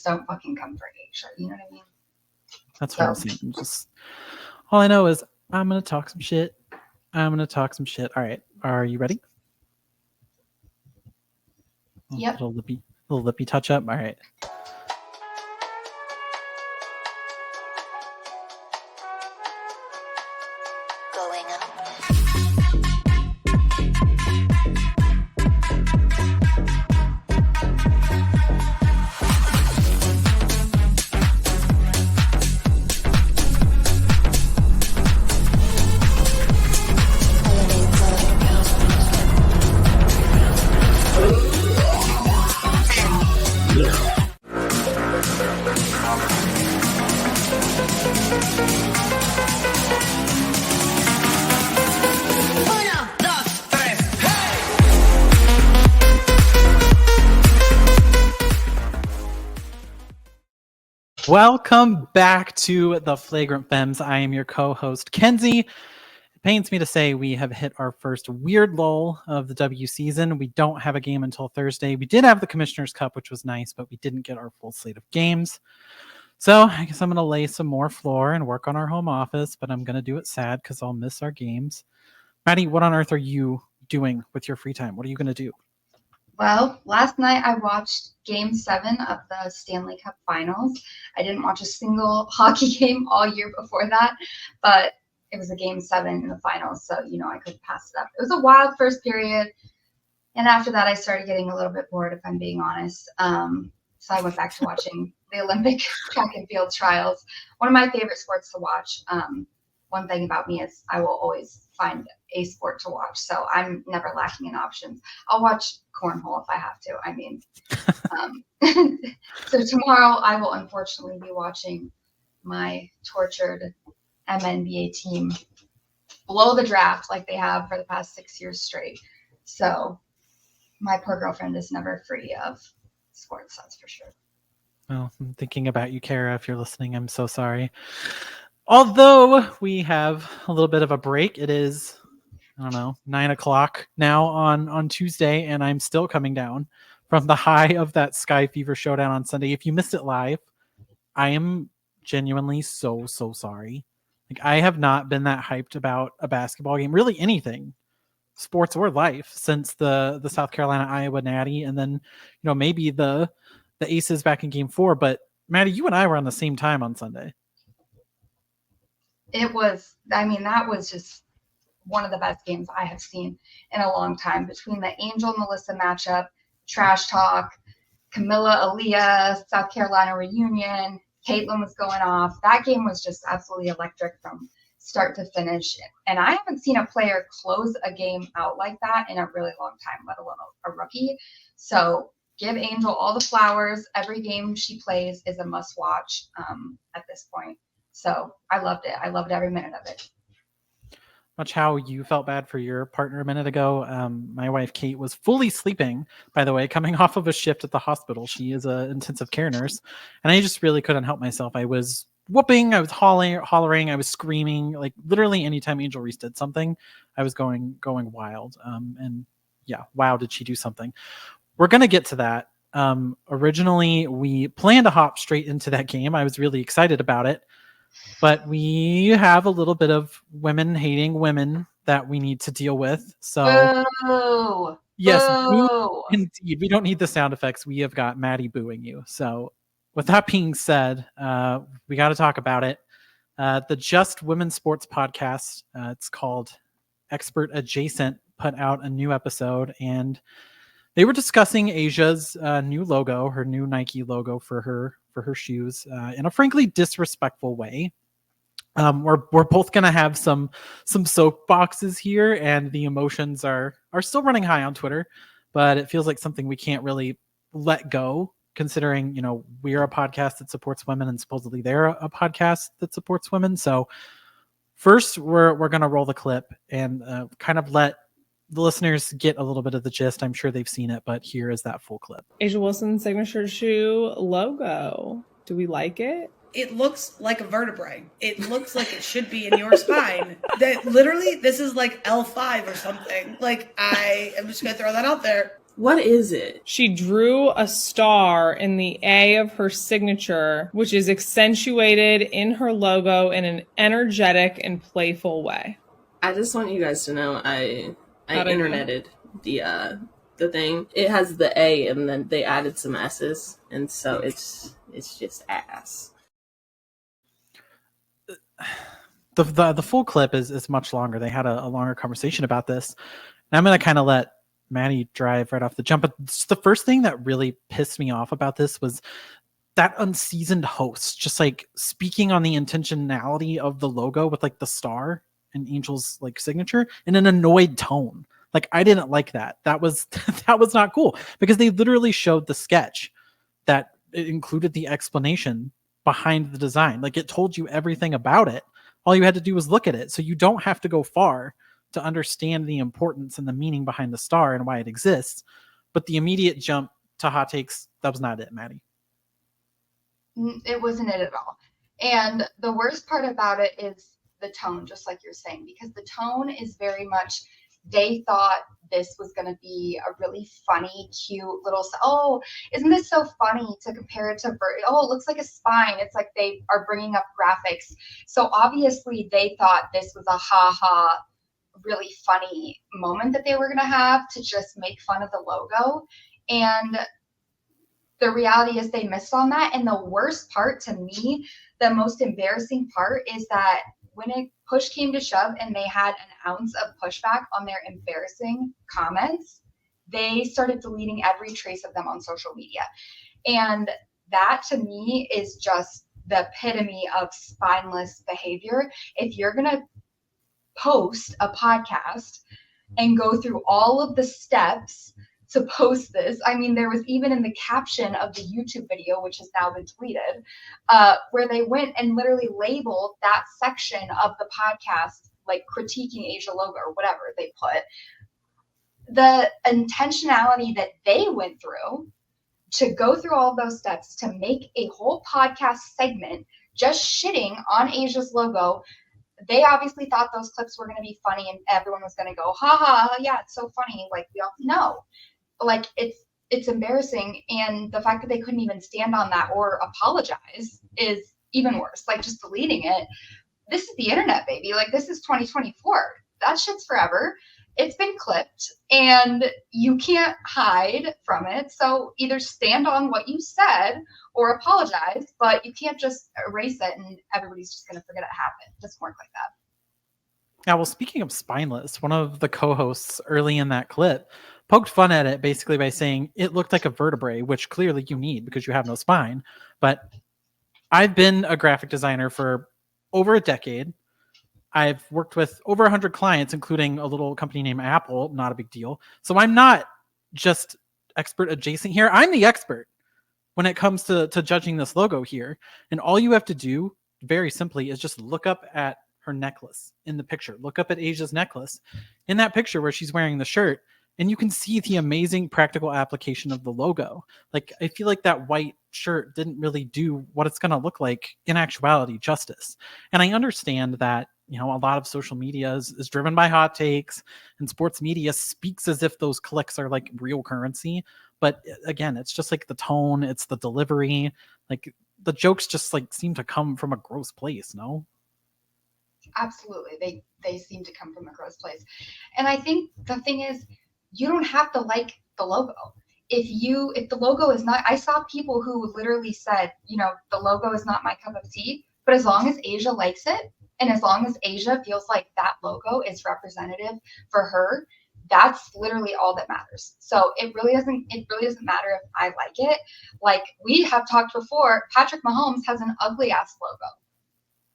don't fucking come for Asia. You know what I mean? That's what I'm saying. Just all I know is I'm gonna talk some shit. All right, are you ready? Yep. Little lippy touch up. All right. Going up. Welcome back to the Flagrant Femmes. I am your co-host, Kenzie. It pains me to say we have hit our first weird lull of the W season. We don't have a game until Thursday. We did have the Commissioner's Cup, which was nice, but we didn't get our full slate of games. So I guess I'm going to lay some more floor and work on our home office, but I'm going to do it sad because I'll miss our games. Maddy, what on earth are you doing with your free time? What are you going to do? Well, last night I watched Game 7 of the Stanley Cup Finals. I didn't watch a single hockey game all year before that, but it was a Game 7 in the finals, so, I couldn't pass it up. It was a wild first period, and after that I started getting a little bit bored, if I'm being honest. So I went back to watching the Olympic track and field trials. One of my favorite sports to watch. One thing about me is I will always find a sport to watch, so I'm never lacking in options. I'll watch cornhole if I have to. I mean, so tomorrow I will unfortunately be watching my tortured MNBA team blow the draft like they have for the past 6 years straight. So my poor girlfriend is never free of sports, that's for sure. Well, I'm thinking about you, Kara. If you're listening, I'm so sorry. Although we have a little bit of a break, it is, 9 o'clock now on Tuesday, and I'm still coming down from the high of that Sky Fever showdown on Sunday. If you missed it live, I am genuinely so sorry. Like, I have not been that hyped about a basketball game, really anything, sports or life, since the South Carolina Iowa Natty, and then maybe the Aces back in Game 4. But Maddy, you and I were on the same time on Sunday. That was just one of the best games I have seen in a long time, between the Angel Melissa matchup, trash talk, Camilla Aaliyah, South Carolina reunion, Caitlin was going off. That game was just absolutely electric from start to finish. And I haven't seen a player close a game out like that in a really long time, let alone a rookie. So give Angel all the flowers. Every game she plays is a must watch at this point. So I loved it. I loved every minute of it. Much how you felt bad for your partner a minute ago. My wife, Kate, was fully sleeping, by the way, coming off of a shift at the hospital. She is an intensive care nurse. And I just really couldn't help myself. I was whooping, I was hollering, I was screaming. Like, literally anytime Angel Reese did something, I was going wild. And yeah, wow, did she do something. We're going to get to that. Originally, we planned to hop straight into that game. I was really excited about it. But we have a little bit of women hating women that we need to deal with. So, yes, indeed. We don't need the sound effects. We have got Maddy booing you. So, with that being said, we got to talk about it. The Just Women's Sports podcast, it's called Expert Adjacent, put out a new episode, and they were discussing Asia's new logo, her new Nike logo for her shoes, in a frankly disrespectful way. We're both gonna have some soapboxes here, and the emotions are still running high on Twitter, but it feels like something we can't really let go, considering we're a podcast that supports women, and supposedly they're a podcast that supports women. So first, we're gonna roll the clip and kind of let the listeners get a little bit of the gist. I'm sure they've seen it, but here is that full clip. Asia Wilson's signature shoe logo. Do we like it? It looks like a vertebrae. It looks like it should be in your spine. That literally, this is like L5 or something. Like, I am just going to throw that out there. What is it? She drew a star in the A of her signature, which is accentuated in her logo in an energetic and playful way. I just want you guys to know I How'd I do? interneted the thing. It has the A and then they added some S's, and so it's just ass. The full clip is much longer. They had a longer conversation about this. And I'm going to kind of let Maddy drive right off the jump. But the first thing that really pissed me off about this was that unseasoned host just like speaking on the intentionality of the logo with like the star and Angel's like signature in an annoyed tone. Like, I didn't like that. That was that was not cool, because they literally showed the sketch that it included the explanation behind the design. Like, it told you everything about it. All you had to do was look at it. So you don't have to go far to understand the importance and the meaning behind the star and why it exists. But the immediate jump to hot takes, that was not it, Maddy. It wasn't it at all. And the worst part about it is the tone, just like you're saying, because the tone is very much, they thought this was going to be a really funny, cute little, oh, isn't this so funny to compare it to, oh, it looks like a spine. It's like they are bringing up graphics. So obviously they thought this was a ha-ha, really funny moment that they were going to have to just make fun of the logo. And the reality is they missed on that. And the worst part to me, the most embarrassing part, is that when it push came to shove and they had an ounce of pushback on their embarrassing comments, they started deleting every trace of them on social media. And that to me is just the epitome of spineless behavior. If you're going to post a podcast and go through all of the steps to post this, I mean, there was even in the caption of the YouTube video, which has now been deleted, where they went and literally labeled that section of the podcast like critiquing Asia logo or whatever they put. The intentionality that they went through to go through all of those steps to make a whole podcast segment just shitting on Asia's logo. They obviously thought those clips were going to be funny and everyone was going to go, ha ha, yeah, it's so funny. Like, we all know. Like, it's embarrassing, and the fact that they couldn't even stand on that or apologize is even worse. Like, just deleting it. This is the internet, baby. Like, this is 2024. That shit's forever. It's been clipped, and you can't hide from it. So either stand on what you said or apologize, but you can't just erase it and everybody's just going to forget it happened. It doesn't work like that. Now, well, speaking of spineless, one of the co-hosts early in that clip poked fun at it basically by saying it looked like a vertebrae, which clearly you need because you have no spine. But I've been a graphic designer for over a decade. I've worked with over 100 clients, including a little company named Apple. Not a big deal. So I'm not just expert adjacent here. I'm the expert when it comes to judging this logo here. And all you have to do, very simply, is just look up at her necklace in the picture. Look up at Asia's necklace in that picture where she's wearing the shirt, and you can see the amazing practical application of the logo. Like, I feel like that white shirt didn't really do what it's going to look like in actuality justice. And I understand that, you know, a lot of social media is driven by hot takes, and sports media speaks as if those clicks are like real currency. But again, it's just like the tone, it's the delivery. Like, the jokes just like seem to come from a gross place, no? Absolutely. They seem to come from a gross place. And I think the thing is, you don't have to like the logo. If the logo is not, I saw people who literally said, you know, the logo is not my cup of tea, but as long as Asia likes it, and as long as Asia feels like that logo is representative for her, that's literally all that matters. So it really doesn't matter if I like it. Like, we have talked before, Patrick Mahomes has an ugly ass logo.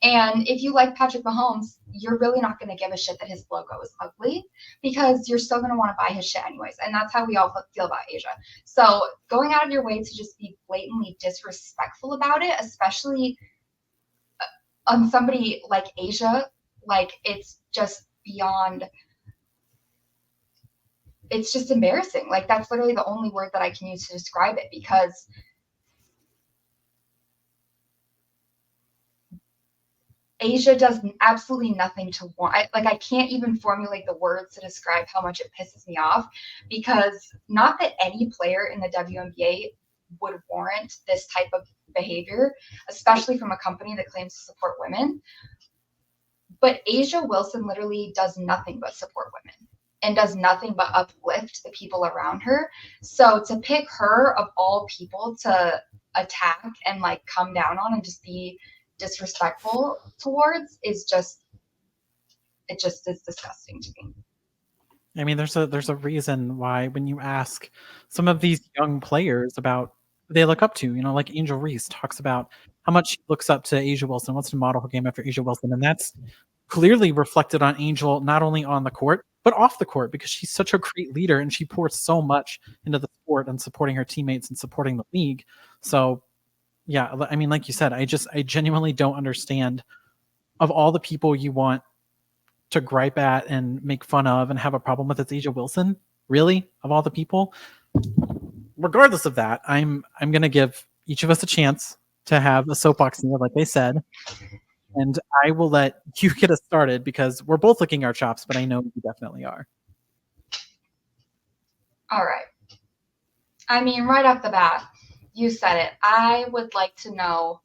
And if you like Patrick Mahomes, you're really not going to give a shit that his logo is ugly, because you're still going to want to buy his shit anyways. And that's how we all feel about Asia. So going out of your way to just be blatantly disrespectful about it, especially on somebody like Asia, like, it's just beyond, it's just embarrassing. Like, that's literally the only word that I can use to describe it, because Asia does absolutely nothing to want. I can't even formulate the words to describe how much it pisses me off, because not that any player in the WNBA would warrant this type of behavior, especially from a company that claims to support women. But Asia Wilson literally does nothing but support women and does nothing but uplift the people around her. So to pick her of all people to attack and like come down on and just be disrespectful towards is just is disgusting to me. I mean, there's a reason why when you ask some of these young players about who they look up to, like Angel Reese talks about how much she looks up to Asia Wilson, wants to model her game after Asia Wilson, and that's clearly reflected on Angel, not only on the court but off the court, because she's such a great leader and she pours so much into the sport and supporting her teammates and supporting the league. So yeah, I mean, like you said, I genuinely don't understand, of all the people you want to gripe at and make fun of and have a problem with, it's Asia Wilson. Really? Of all the people? Regardless of that, I'm going to give each of us a chance to have a soapbox here, like they said. And I will let you get us started because we're both licking our chops, but I know you definitely are. All right. I mean, right off the bat, you said it. I would like to know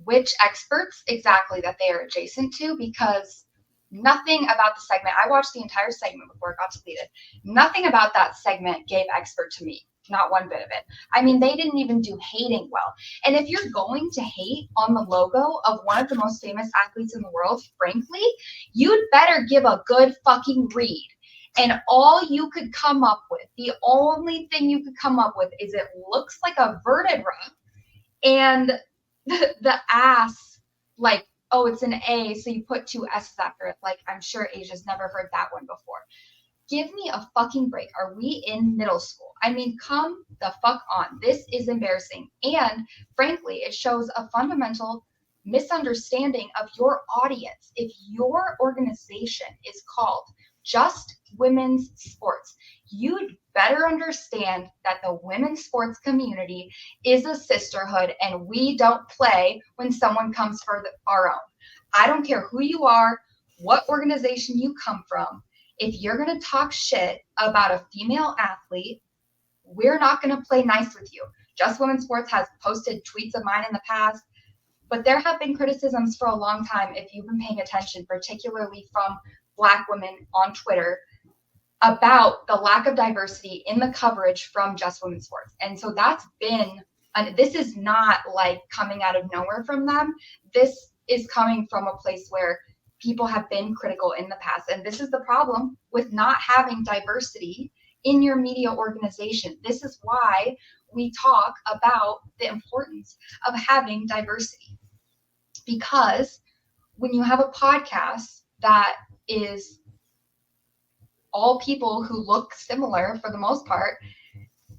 which experts exactly that they are adjacent to, because nothing about the segment, I watched the entire segment before it got deleted. Nothing about that segment gave expert to me. Not one bit of it. I mean, they didn't even do hating well. And if you're going to hate on the logo of one of the most famous athletes in the world, frankly, you'd better give a good fucking read. And all you could come up with, the only thing you could come up with is it looks like a vertebra, and the ass, like, oh, it's an A, so you put two S's after it. Like, I'm sure Asia's never heard that one before. Give me a fucking break. Are we in middle school? I mean, come the fuck on. This is embarrassing. And frankly, it shows a fundamental misunderstanding of your audience. If your organization is called Just Women's Sports, you'd better understand that the women's sports community is a sisterhood and we don't play when someone comes for our own. I don't care who you are, what organization you come from. If you're going to talk shit about a female athlete, we're not going to play nice with you. Just Women's Sports has posted tweets of mine in the past, but there have been criticisms for a long time, if you've been paying attention, particularly from Black women on Twitter, about the lack of diversity in the coverage from Just Women's Sports. And so that's been, and this is not like coming out of nowhere from them. This is coming from a place where people have been critical in the past. And this is the problem with not having diversity in your media organization. This is why we talk about the importance of having diversity. Because when you have a podcast that is all people who look similar for the most part,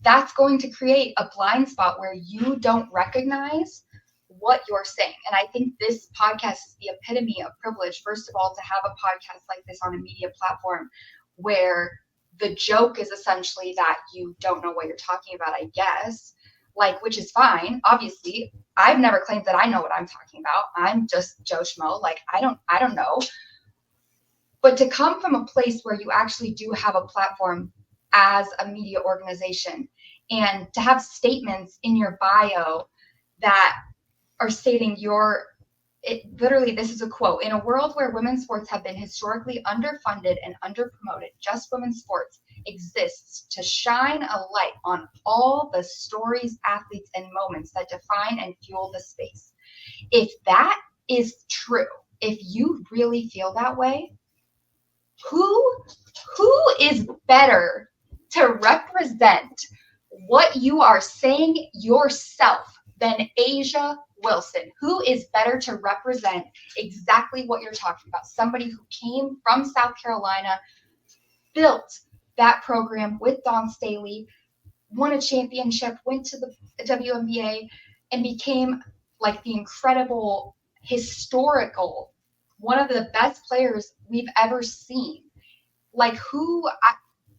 that's going to create a blind spot where you don't recognize what you're saying. And I think this podcast is the epitome of privilege, first of all, to have a podcast like this on a media platform where the joke is essentially that you don't know what you're talking about, I guess, like, which is fine. Obviously, I've never claimed that I know what I'm talking about. I'm just Joe Schmo. Like, I don't know. But to come from a place where you actually do have a platform as a media organization, and to have statements in your bio that are stating literally, this is a quote: in a world where women's sports have been historically underfunded and underpromoted, Just Women's Sports exists to shine a light on all the stories, athletes, and moments that define and fuel the space. If that is true, if you really feel that way, who is better to represent what you are saying yourself than Asia Wilson? Who is better to represent exactly what you're talking about? Somebody who came from South Carolina, built that program with Dawn Staley, won a championship, went to the WNBA, and became like the incredible, historical, one of the best players we've ever seen. Like,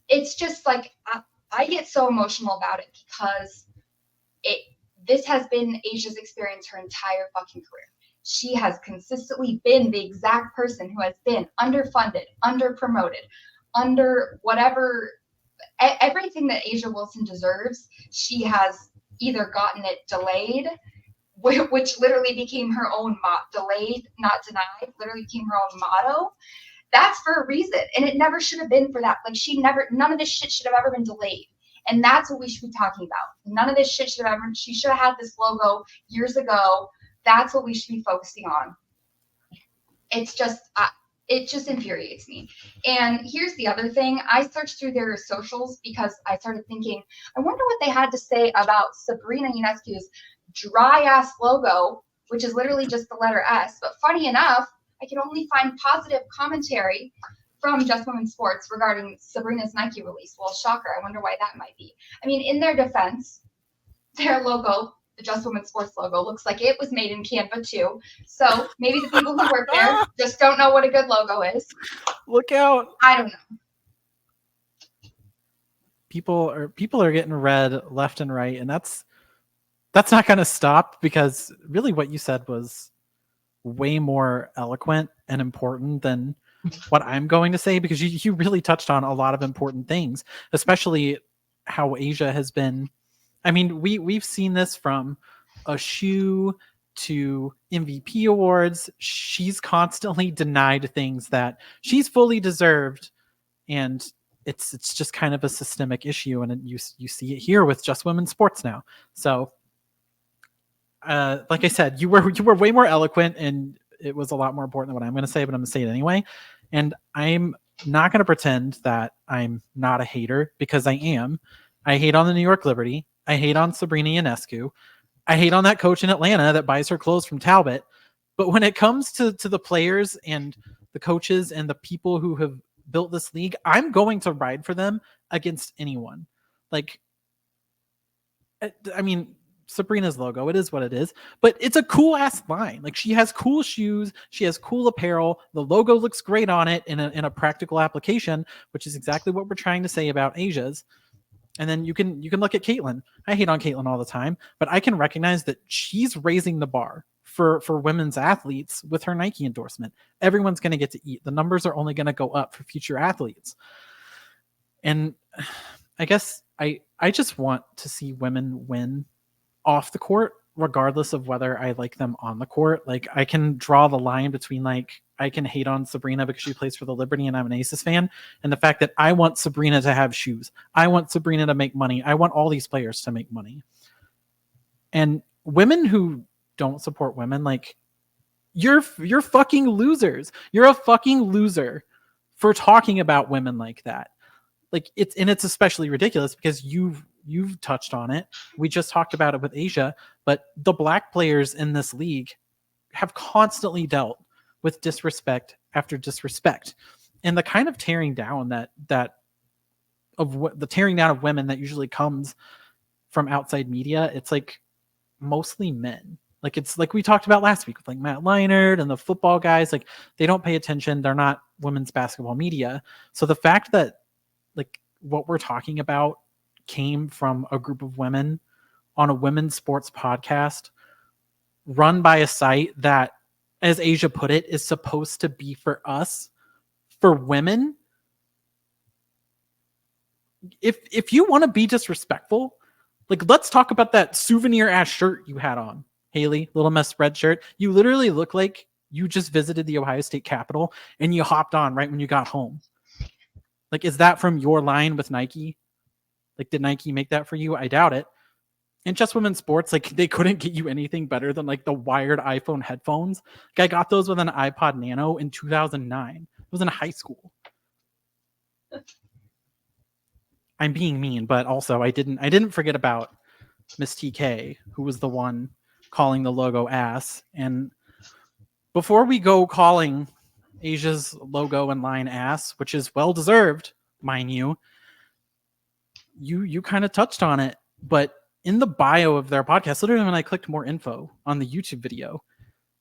it's just like, I get so emotional about it because this has been Asia's experience her entire fucking career. she has consistently been the exact person who has been underfunded, underpromoted, under whatever, everything that Asia Wilson deserves. She has either gotten it delayed, which literally became her own delayed, not denied, literally became her own motto. That's for a reason. And it never should have been for that. Like, none of this shit should have ever been delayed. And that's what we should be talking about. None of this shit should have ever, she should have had this logo years ago. That's what we should be focusing on. It's just, it just infuriates me. And here's the other thing. I searched through their socials because I started thinking, I wonder what they had to say about Sabrina Ionescu's dry ass logo, which is literally just the letter S. But funny enough, I could only find positive commentary from Just Women's Sports regarding Sabrina's Nike release. Well, shocker. I wonder why that might be. I mean, in their defense, their logo, the Just Women's Sports logo, looks like it was made in Canva too. So maybe the people who work there just don't know what a good logo is. Look out. I don't know. People are getting read left and right, and that's not going to stop, because really what you said was way more eloquent and important than what I'm going to say, because you really touched on a lot of important things, especially how Asia has been. I mean, we've seen this from a shoe to MVP awards. She's constantly denied things that she's fully deserved, and it's just kind of a systemic issue, and you see it here with Just Women's Sports now. So like I said, you were way more eloquent, and it was a lot more important than what I'm going to say, but I'm going to say it anyway. And I'm not going to pretend that I'm not a hater, because I am. I hate on the New York Liberty. I hate on Sabrina Ionescu. I hate on that coach in Atlanta that buys her clothes from Talbot. But when it comes to the players and the coaches and the people who have built this league, I'm going to ride for them against anyone. Like, I mean, Sabrina's logo, it is what it is, but it's a cool ass line. Like, she has cool shoes, she has cool apparel, the logo looks great on it in a practical application, which is exactly what we're trying to say about Asia's. And then you can look at Caitlin. I hate on Caitlin all the time, but I can recognize that she's raising the bar for women's athletes with her Nike endorsement. Everyone's going to get to eat. The numbers are only going to go up for future athletes. And I guess I just want to see women win off the court, regardless of whether I like them on the court. Like, I can draw the line between, like, I can hate on Sabrina because she plays for the Liberty and I'm an Aces fan, and the fact that I want Sabrina to have shoes. I want Sabrina to make money. I want all these players to make money. And women who don't support women, like, you're fucking losers. You're a fucking loser for talking about women like that. Like, it's especially ridiculous because you've touched on it. We just talked about it with Asia, but the black players in this league have constantly dealt with disrespect after disrespect, and the kind of tearing down the tearing down of women that usually comes from outside media. It's like mostly men. Like, it's like we talked about last week with, like, Matt Leinart and the football guys. Like, they don't pay attention. They're not women's basketball media. So the fact that, like, what we're talking about came from a group of women on a women's sports podcast run by a site that, as Asia put it, is supposed to be for us, for women. If you want to be disrespectful, like, let's talk about that souvenir ass shirt you had on, Haley, Little Miss red shirt. You literally look like you just visited the Ohio State Capitol and you hopped on right when you got home. Like, is that from your line with Nike? Like, did Nike make that for you? I doubt it. And Just Women's Sports, like, they couldn't get you anything better than, like, the wired iPhone headphones. Like, I got those with an iPod Nano in 2009. I was in high school. I'm being mean, but also I didn't forget about Miss TK, who was the one calling the logo ass. And before we go calling Asia's logo and line ass, which is well deserved, mind you, you kind of touched on it, but in the bio of their podcast, literally when I clicked more info on the YouTube video,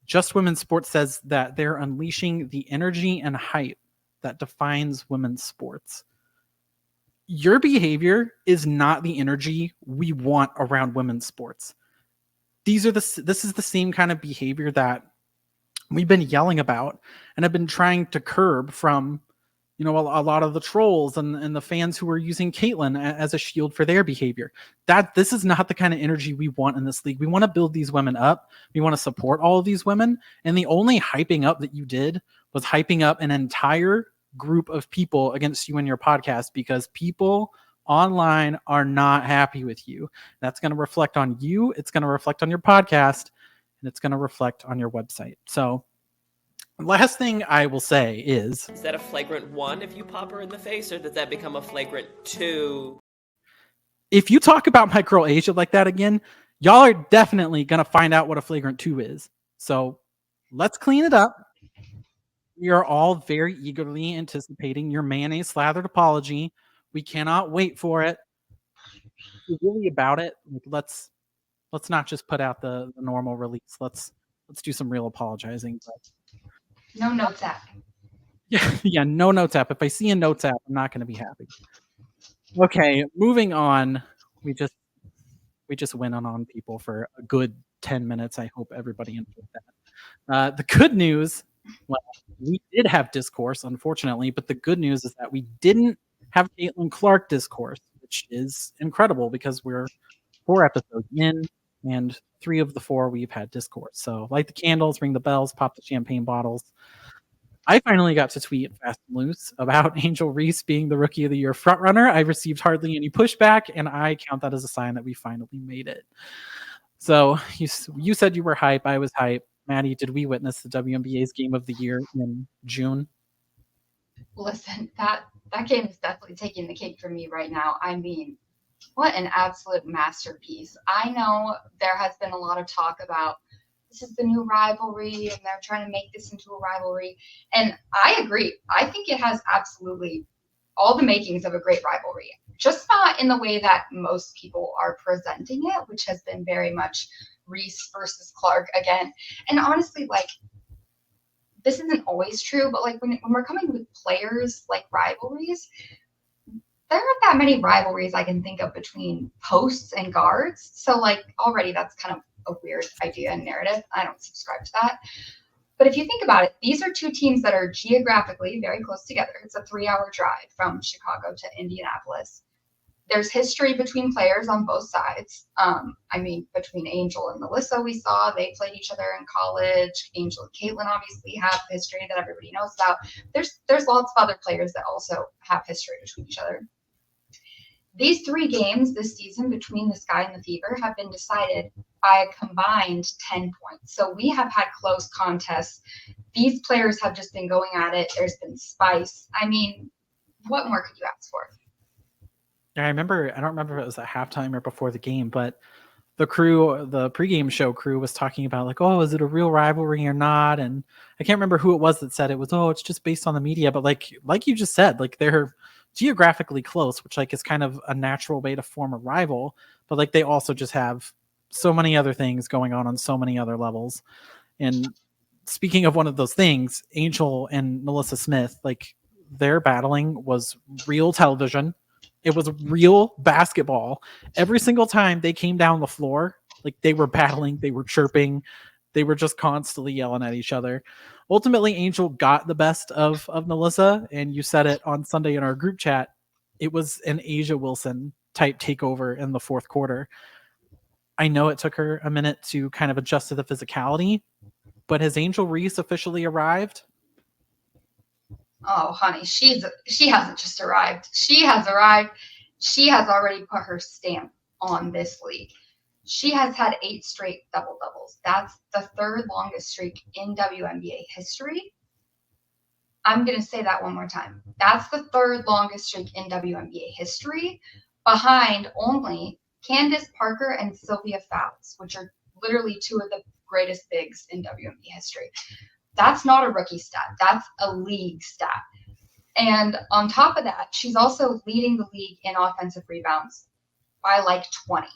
Just Women's Sports says that they're unleashing the energy and hype that defines women's sports. Your behavior is not the energy we want around women's sports. This is the same kind of behavior that we've been yelling about and have been trying to curb from, a lot of the trolls and the fans who are using Caitlyn as a shield for their behavior. This is not the kind of energy we want in this league. We want to build these women up. We want to support all of these women. And the only hyping up that you did was hyping up an entire group of people against you and your podcast, because people online are not happy with you. That's going to reflect on you. It's going to reflect on your podcast, and it's going to reflect on your website. So last thing I will say is that a flagrant 1 if you pop her in the face, or does that become a flagrant 2? If you talk about my girl Asia like that again, y'all are definitely going to find out what a flagrant 2 is. So let's clean it up. We are all very eagerly anticipating your mayonnaise slathered apology. We cannot wait for it. If you're really about it, let's not just put out the normal release. Let's do some real apologizing. But No notes app. Yeah, no notes app. If I see a notes app, I'm not going to be happy. Okay, moving on. We just went on people for a good 10 minutes. I hope everybody enjoyed that. The good news, well, we did have discourse, unfortunately, but the good news is that we didn't have Caitlin Clark discourse, which is incredible because we're 4 episodes in, and 3 of the 4 we've had discourse. So light the candles, ring the bells, pop the champagne bottles. I finally got to tweet fast and loose about Angel Reese being the Rookie of the Year frontrunner. I received hardly any pushback, and I count that as a sign that we finally made it. So you said you were hype. I was hype. Maddy, did we witness the WNBA's Game of the Year in June? Listen, that game is definitely taking the cake for me right now. I mean, what an absolute masterpiece. I know there has been a lot of talk about this is the new rivalry and they're trying to make this into a rivalry. And I agree. I think it has absolutely all the makings of a great rivalry, just not in the way that most people are presenting it, which has been very much Reese versus Clark again. And honestly, this isn't always true, but when we're coming with players like rivalries, there aren't that many rivalries I can think of between posts and guards. So already that's kind of a weird idea and narrative. I don't subscribe to that. But if you think about it, these are 2 teams that are geographically very close together. It's a 3-hour drive from Chicago to Indianapolis. There's history between players on both sides. Between Angel and Melissa, we saw they played each other in college. Angel and Caitlyn obviously have history that everybody knows about. There's lots of other players that also have history between each other. These 3 games this season between the Sky and the Fever have been decided by a combined 10 points. So we have had close contests. These players have just been going at it. There's been spice. I mean, what more could you ask for? I don't remember if it was at halftime or before the game, but the pregame show crew was talking about is it a real rivalry or not? And I can't remember who it was that said it was, it's just based on the media. But like you just said, they're geographically close, which is kind of a natural way to form a rival. But they also just have so many other things going on so many other levels. And speaking of one of those things, Angel and Melissa Smith, their battling was real television. It was real basketball. Every single time they came down the floor, they were battling, they were chirping, they were just constantly yelling at each other. Ultimately, Angel got the best of Melissa, and you said it on Sunday in our group chat. It was an Asia Wilson type takeover in the 4th quarter. I know it took her a minute to kind of adjust to the physicality, but has Angel Reese officially arrived? Oh, honey, she hasn't just arrived. She has arrived. She has already put her stamp on this league. She has had 8 straight double-doubles. That's the 3rd longest streak in WNBA history. I'm going to say that one more time. That's the 3rd longest streak in WNBA history, behind only Candace Parker and Sylvia Fowles, which are literally 2 of the greatest bigs in WNBA history. That's not a rookie stat. That's a league stat. And on top of that, she's also leading the league in offensive rebounds by 20.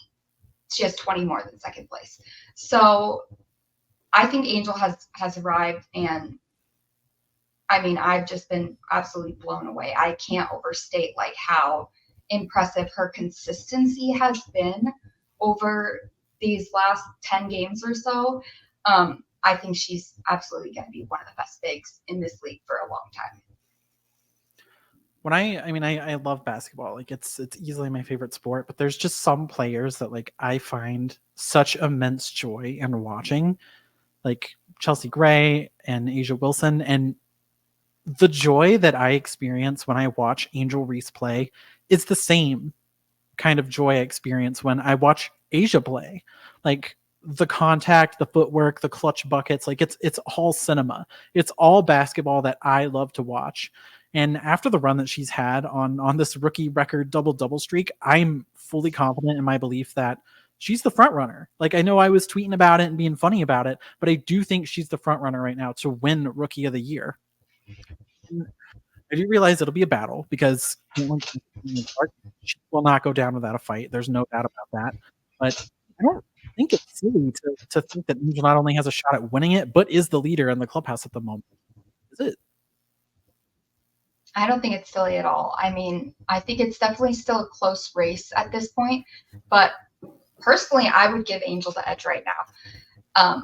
She has 20 more than 2nd place. So I think Angel has arrived, and I've just been absolutely blown away. I can't overstate how impressive her consistency has been over these last 10 games or so. I think she's absolutely going to be one of the best bigs in this league for a long time. When I love basketball. Like it's easily my favorite sport, but there's just some players that like I find such immense joy in watching, like Chelsea Gray and Asia Wilson, and the joy that I experience when I watch Angel Reese play is the same kind of joy I experience when I watch Asia play. Like the contact, the footwork, the clutch buckets, like it's all cinema. It's all basketball that I love to watch. And after the run that she's had on this rookie record double streak, I'm fully confident in my belief that she's the front runner. Like I know I was tweeting about it and being funny about it, but I do think she's the front runner right now to win Rookie of the Year. I do realize it'll be a battle because she will not go down without a fight. There's no doubt about that. But I don't think it's silly to think that Angel not only has a shot at winning it, but is the leader in the clubhouse at the moment. Is it? I don't think it's silly at all. I mean, I think it's definitely still a close race at this point, but personally, I would give Angel the edge right now.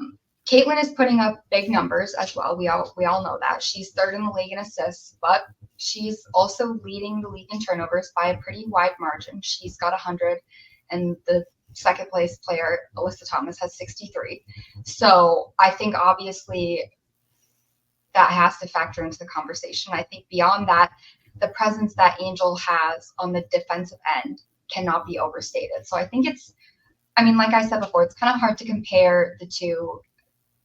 Caitlin is putting up big numbers as well. We all know that. She's third in the league in assists, but she's also leading the league in turnovers by a pretty wide margin. She's got 100, and the second place player, Alyssa Thomas, has 63. So I think obviously that has to factor into the conversation. I think beyond that, the presence that Angel has on the defensive end cannot be overstated. So I think like I said before, it's kind of hard to compare the two.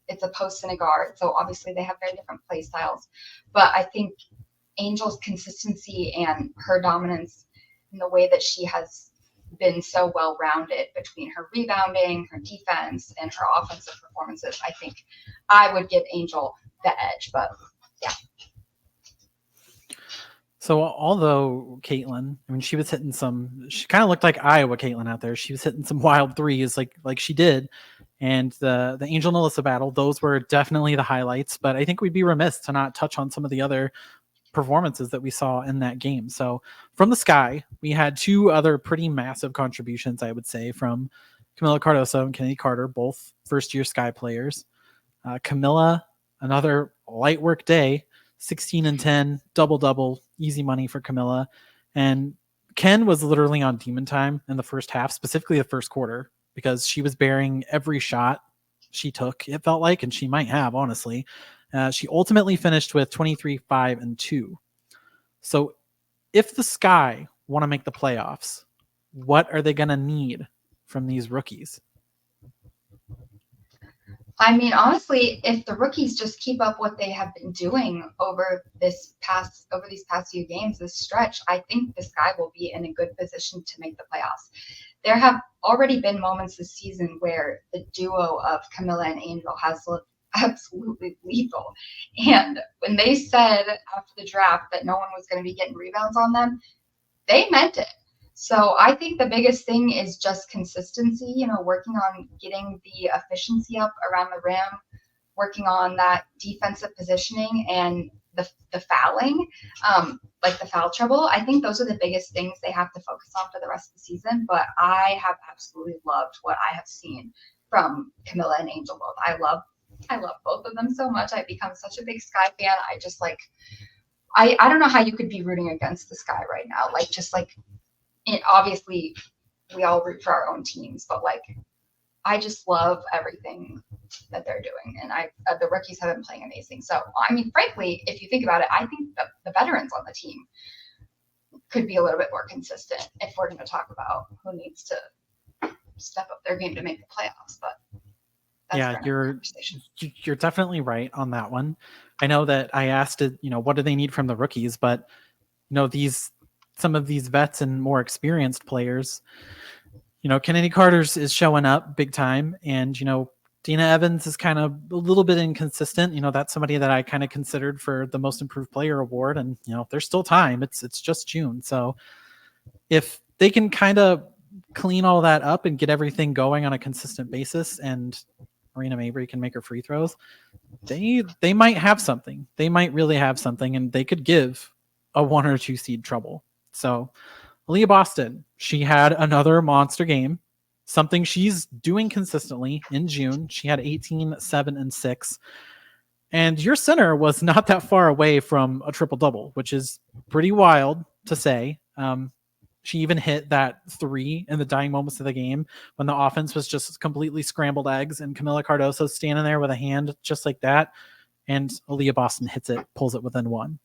It's a post and a guard, so obviously they have very different play styles. But I think Angel's consistency and her dominance in the way that she has been so well-rounded between her rebounding, her defense, and her offensive performances, I think I would give Angel the edge. But yeah. So although Caitlin, I mean, she kind of looked like Iowa Caitlin out there. She was hitting some wild threes like she did. And the Angel Melissa battle, those were definitely the highlights. But I think we'd be remiss to not touch on some of the other performances that we saw in that game. So from the sky, we had two other pretty massive contributions, I would say, from Camila Cardoso and Kennedy Carter, both first-year Sky players. Camila, another light work day, 16 and 10, double-double, easy money for Camila. And Ken was literally on demon time in the first half, specifically the first quarter, because she was bearing every shot she took, it felt like, and she might have, honestly. She ultimately finished with 23, 5, and 2. So if the Sky want to make the playoffs, what are they going to need from these rookies? I mean, honestly, if the rookies just keep up what they have been doing over these past few games, this stretch, I think the Sky will be in a good position to make the playoffs. There have already been moments this season where the duo of Camila and Angel has looked absolutely lethal. And when they said after the draft that no one was going to be getting rebounds on them, they meant it. So I think the biggest thing is just consistency, working on getting the efficiency up around the rim, working on that defensive positioning and the fouling, like the foul trouble. I think those are the biggest things they have to focus on for the rest of the season. But I have absolutely loved what I have seen from Camila and Angel both. I love both of them so much. I've become such a big Sky fan. I don't know how you could be rooting against the Sky right now. Obviously we all root for our own teams, but I just love everything that they're doing. And the rookies have been playing amazing. So, I mean, frankly, if you think about it, I think the veterans on the team could be a little bit more consistent if we're going to talk about who needs to step up their game to make the playoffs. But yeah, you're definitely right on that one. I know that I asked it, what do they need from the rookies? But, some of these vets and more experienced players, Kennedy Carter's is showing up big time. And, Dina Evans is kind of a little bit inconsistent. That's somebody that I kind of considered for the most improved player award. And, there's still time. It's just June. So if they can kind of clean all that up and get everything going on a consistent basis, and Marina Mabry can make her free throws, they might have something. They might really have something, and they could give a 1 or 2 seed trouble. So Aaliyah Boston, she had another monster game. something she's doing consistently. In June, she had 18, 7, and 6. And your center was not that far away from a triple-double, which is pretty wild to say. She even hit that 3 in the dying moments of the game when the offense was just completely scrambled eggs, and Camila Cardoso standing there with a hand just like that. And Aaliyah Boston hits it, pulls it within 1.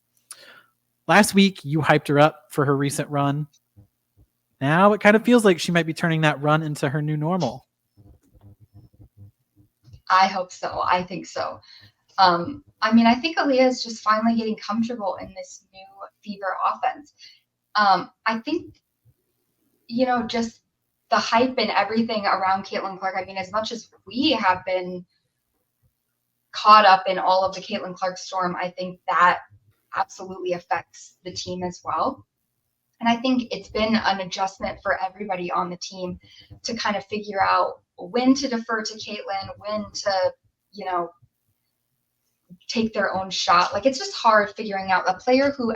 Last week, you hyped her up for her recent run. Now it kind of feels like she might be turning that run into her new normal. I hope so. I think so. I think Aaliyah is just finally getting comfortable in this new Fever offense. I think, just the hype and everything around Caitlin Clark. As much as we have been caught up in all of the Caitlin Clark storm, I think that absolutely affects the team as well. And I think it's been an adjustment for everybody on the team to kind of figure out when to defer to Caitlin, when to, take their own shot. Like, it's just hard figuring out a player who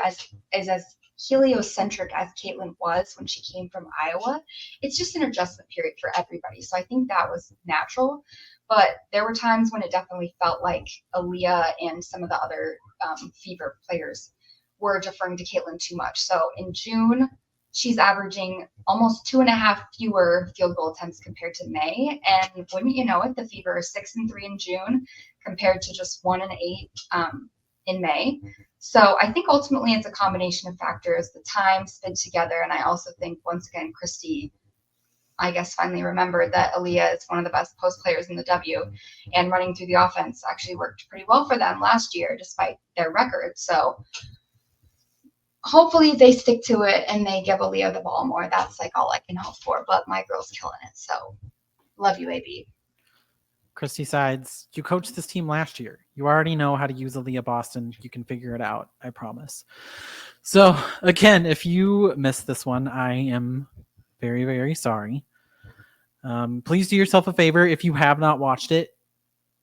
is as heliocentric as Caitlin was when she came from Iowa. It's just an adjustment period for everybody. So I think that was natural. But there were times when it definitely felt like Aaliyah and some of the other Fever players were deferring to Caitlin too much. So in June, she's averaging almost 2.5 fewer field goal attempts compared to May. And wouldn't you know it, the Fever are 6-3 in June compared to just 1-8 in May. So I think ultimately it's a combination of factors, the time spent together. And I also think, once again, Christy, I guess, finally remembered that Aaliyah is one of the best post players in the W, and running through the offense actually worked pretty well for them last year, despite their record. So hopefully they stick to it and they give Aaliyah the ball more. That's like all I can hope for, but my girl's killing it. So love you, AB. Christy Sides, you coached this team last year. You already know how to use Aaliyah Boston. You can figure it out, I promise. So again, if you missed this one, I am very, very sorry. Please do yourself a favor. If you have not watched it,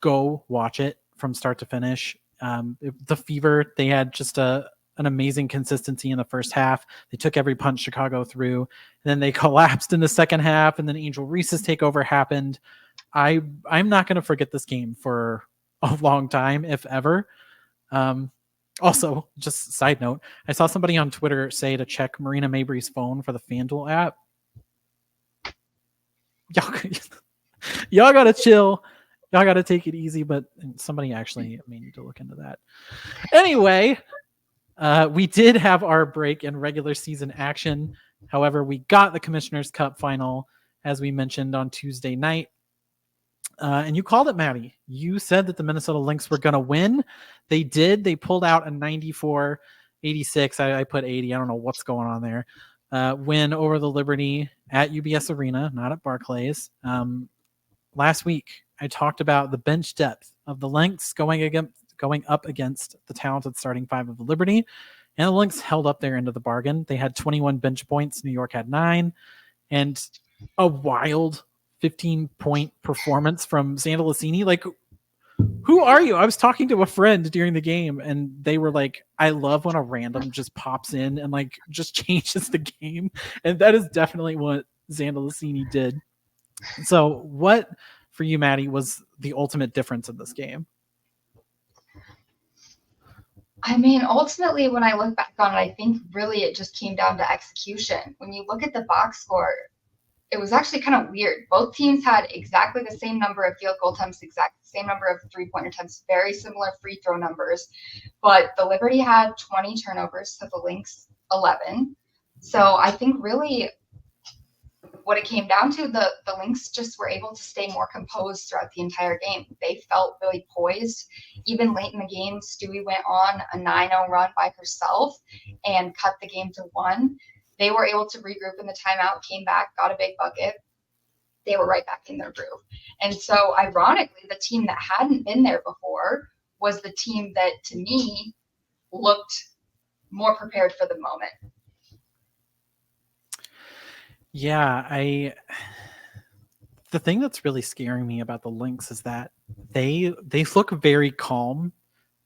go watch it from start to finish. The Fever, they had just an amazing consistency in the first half. They took every punch Chicago threw. And then they collapsed in the second half, and then Angel Reese's takeover happened. I'm not going to forget this game for a long time, if ever. Also, just side note, I saw somebody on Twitter say to check Marina Mabry's phone for the FanDuel app. Y'all gotta chill. Y'all gotta take it easy, but somebody actually may need to look into that. Anyway, we did have our break in regular season action. However, we got the Commissioner's Cup final, as we mentioned, on Tuesday night. And you called it, Maddie. You said that the Minnesota Lynx were going to win. They did. They pulled out a 94-86. I put 80. I don't know what's going on there. Win over the Liberty at UBS Arena, not at Barclays. Last week, I talked about the bench depth of the Lynx going up against the talented starting 5 of the Liberty. And the Lynx held up their end of the bargain. They had 21 bench points. New York had 9. And a wild 15-point performance from Sandalissini. Like, who are you? I was talking to a friend during the game, and they were like, I love when a random just pops in and like just changes the game. And that is definitely what Sandalissini did. So what, for you, Maddie, was the ultimate difference in this game? Ultimately, when I look back on it, I think really it just came down to execution. When you look at the box score, it was actually kind of weird. Both teams had exactly the same number of field goal attempts, exactly the same number of three-point attempts, very similar free throw numbers. But the Liberty had 20 turnovers to the Lynx 11. So I think really what it came down to, the Lynx just were able to stay more composed throughout the entire game. They felt really poised. Even late in the game, Stewie went on a 9-0 run by herself and cut the game to 1. They were able to regroup in the timeout, came back, got a big bucket. They were right back in their groove. And so, ironically, the team that hadn't been there before was the team that, to me, looked more prepared for the moment. Yeah, the thing that's really scaring me about the Lynx is that they look very calm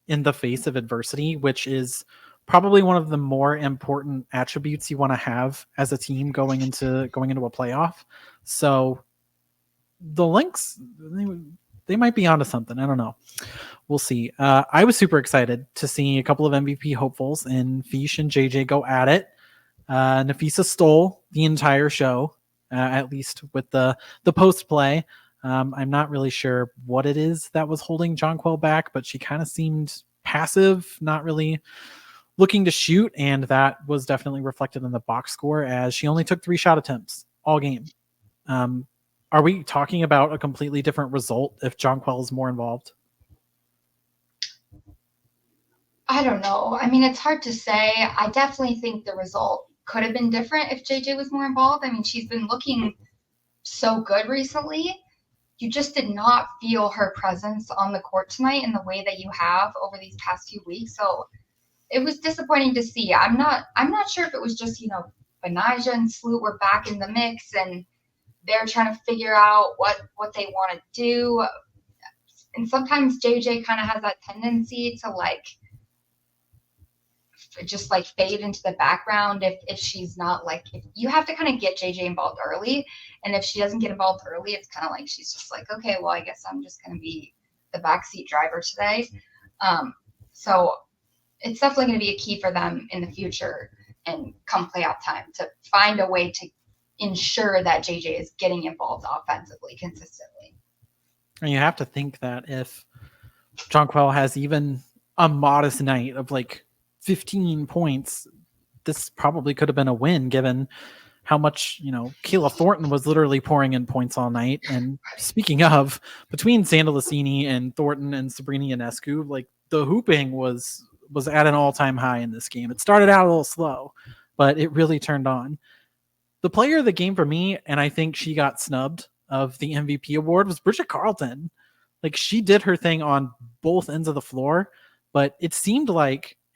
in the face of adversity, which is probably one of the more important attributes you want to have as a team going into a playoff. So the Lynx, they might be onto something. I don't know. We'll see. I was super excited to see a couple of MVP hopefuls in Fish and JJ go at it. Nafisa stole the entire show, at least with the post play. I'm not really sure what it is that was holding Jonquil back, but she kind of seemed passive, not really looking to shoot, and that was definitely reflected in the box score as she only took 3 shot attempts all game. Are we talking about a completely different result if Jonquil is more involved? I don't know. I mean, it's hard to say. I definitely think the result could have been different if JJ was more involved. I mean, she's been looking so good recently. You just did not feel her presence on the court tonight in the way that you have over these past few weeks. So it was disappointing to see. I'm not sure if it was just, Benija and Sloot were back in the mix and they're trying to figure out what they want to do. And sometimes JJ kind of has that tendency to just fade into the background if she's not if you have to kind of get JJ involved early, and if she doesn't get involved early, it's kind of like she's just okay, well, I guess I'm just going to be the backseat driver today. So it's definitely going to be a key for them in the future and come playoff time to find a way to ensure that JJ is getting involved offensively consistently. And you have to think that if Jonquil has even a modest night of 15 points, this probably could have been a win given how much, Keila Thornton was literally pouring in points all night. And speaking of, between Sandalicini and Thornton and Sabrina Ionescu, the hooping was at an all-time high in this game. It started out a little slow, but it really turned on. The player of the game for me, and I think she got snubbed of the MVP award, was Bridget Carlton. She did her thing on both ends of the floor, but it seemed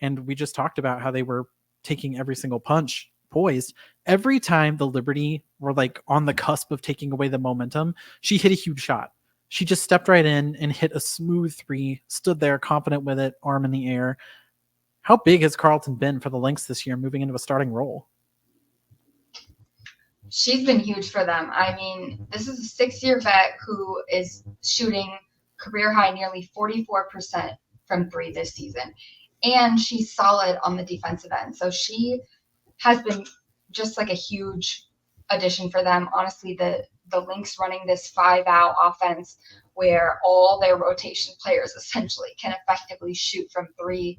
and we just talked about how they were taking every single punch poised. Every time the Liberty were on the cusp of taking away the momentum, she hit a huge shot. She just stepped right in and hit a smooth 3, stood there confident with it, arm in the air. How big has Carlton been for the Lynx this year, moving into a starting role? She's been huge for them. I mean, this is a 6-year vet who is shooting career high nearly 44% from 3 this season. And she's solid on the defensive end. So she has been just a huge addition for them. Honestly, the Lynx running this 5-out offense where all their rotation players essentially can effectively shoot from 3.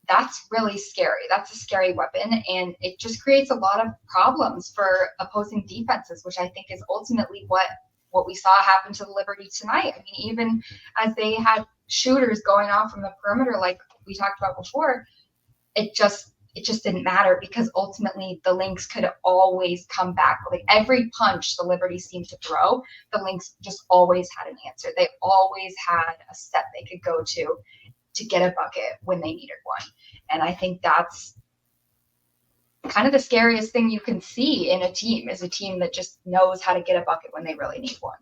That's really scary. That's a scary weapon. And it just creates a lot of problems for opposing defenses, which I think is ultimately what we saw happen to the Liberty tonight. I mean, even as they had shooters going off from the perimeter, like we talked about before, it just didn't matter because ultimately the Lynx could get come back. Every punch the Liberty seemed to throw, the Lynx just always had an answer. They always had a step they could go to get a bucket when they needed one. And I think that's kind of the scariest thing you can see in a team, is a team that just knows how to get a bucket when they really need one.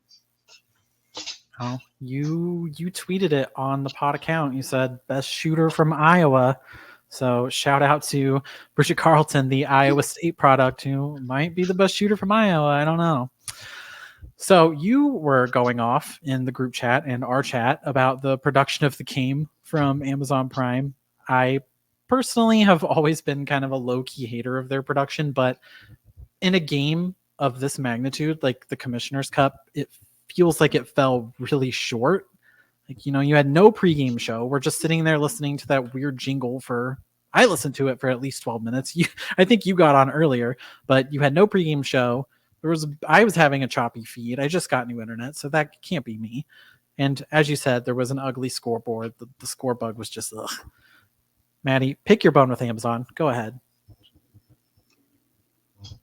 Oh, you tweeted it on the pod account. You said best shooter from Iowa. So shout out to Bridget Carlton, the Iowa State product, who might be the best shooter from Iowa. I don't know. So you were going off in the group chat and our chat about the production of the game from Amazon Prime. I personally have always been kind of a low-key hater of their production, but in a game of this magnitude, like the Commissioner's Cup, it feels like it fell really short. You had no pregame show. We're just sitting there listening to that weird jingle I listened to it for at least 12 minutes. I think you got on earlier, but you had no pregame show. I was having a choppy feed. I just got new internet, so that can't be me. And as you said, there was an ugly scoreboard. The score bug was just ugh. Maddy, pick your bone with Amazon. Go ahead.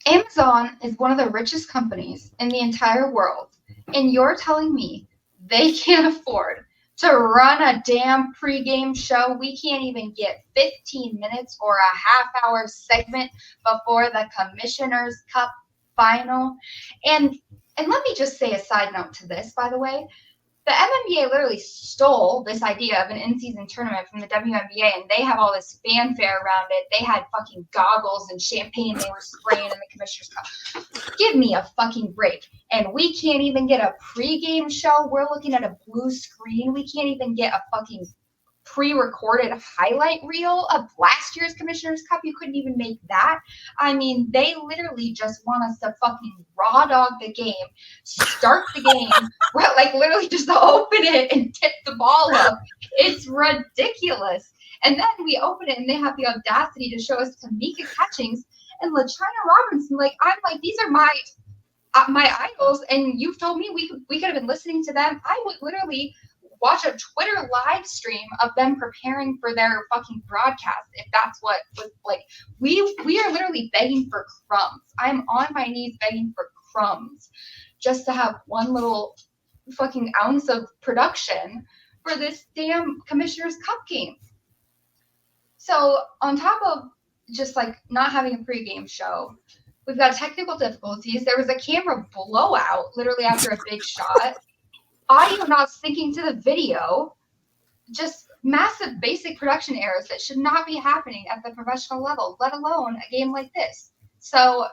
Amazon is one of the richest companies in the entire world, and you're telling me they can't afford to run a damn pregame show? We can't even get 15 minutes or a half-hour segment before the Commissioner's Cup final. And let me just say a side note to this, by the way. The MNBA literally stole this idea of an in-season tournament from the WNBA, and they have all this fanfare around it. They had fucking goggles and champagne they were spraying in the Commissioner's Cup. Give me a fucking break. And we can't even get a pregame show. We're looking at a blue screen. We can't even get a fucking pre-recorded highlight reel of last year's Commissioner's Cup. You couldn't even make that. I mean, they literally just want us to fucking raw dog the game, start the game, like literally just open it and tip the ball up. It's ridiculous. And then we open it and they have the audacity to show us Tamika Catchings and LaChina Robinson. Like, I'm like, these are my idols, and you've told me we could have been listening to them. I would literally watch a Twitter live stream of them preparing for their fucking broadcast, if that's what was like. We are literally begging for crumbs. I'm on my knees begging for crumbs just to have one little fucking ounce of production for this damn Commissioner's Cup game. So on top of just like not having a pregame show, we've got technical difficulties. There was a camera blowout literally after a big shot. Audio not syncing to the video, just massive basic production errors that should not be happening at the professional level, let alone a game like this. So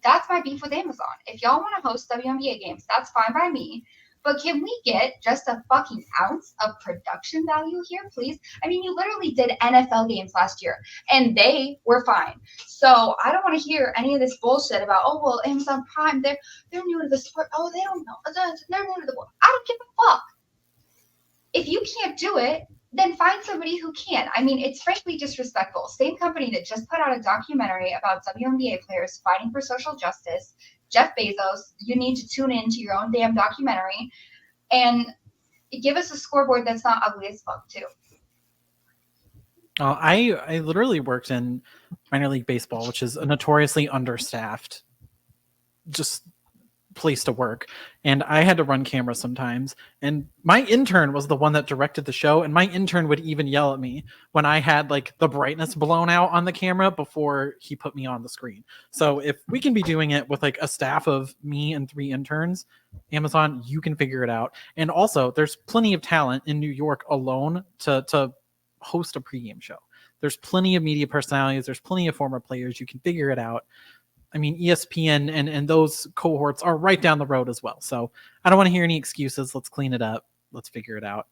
that's my beef with Amazon. If y'all want to host WNBA games, that's fine by me. But can we get just a fucking ounce of production value here, please? I mean, you literally did NFL games last year, and they were fine. So I don't want to hear any of this bullshit about, oh, well, Amazon Prime, they're new to the sport. Oh, they don't know. They're new to the world. I don't give a fuck. If you can't do it, then find somebody who can. I mean, it's frankly disrespectful. Same company that just put out a documentary about WNBA players fighting for social justice, Jeff Bezos, you need to tune in to your own damn documentary and give us a scoreboard that's not ugly as fuck too. I literally worked in minor league baseball, which is a notoriously understaffed just place to work, and I had to run cameras sometimes, and my intern was the one that directed the show, and my intern would even yell at me when I had like the brightness blown out on the camera before he put me on the screen. So if we can be doing it with like a staff of me and 3 interns, Amazon, you can figure it out. And also there's plenty of talent in New York alone to host a pregame show. There's plenty of media personalities, there's plenty of former players. You can figure it out. I mean, ESPN and those cohorts are right down the road as well. So I don't want to hear any excuses. Let's clean it up. Let's figure it out.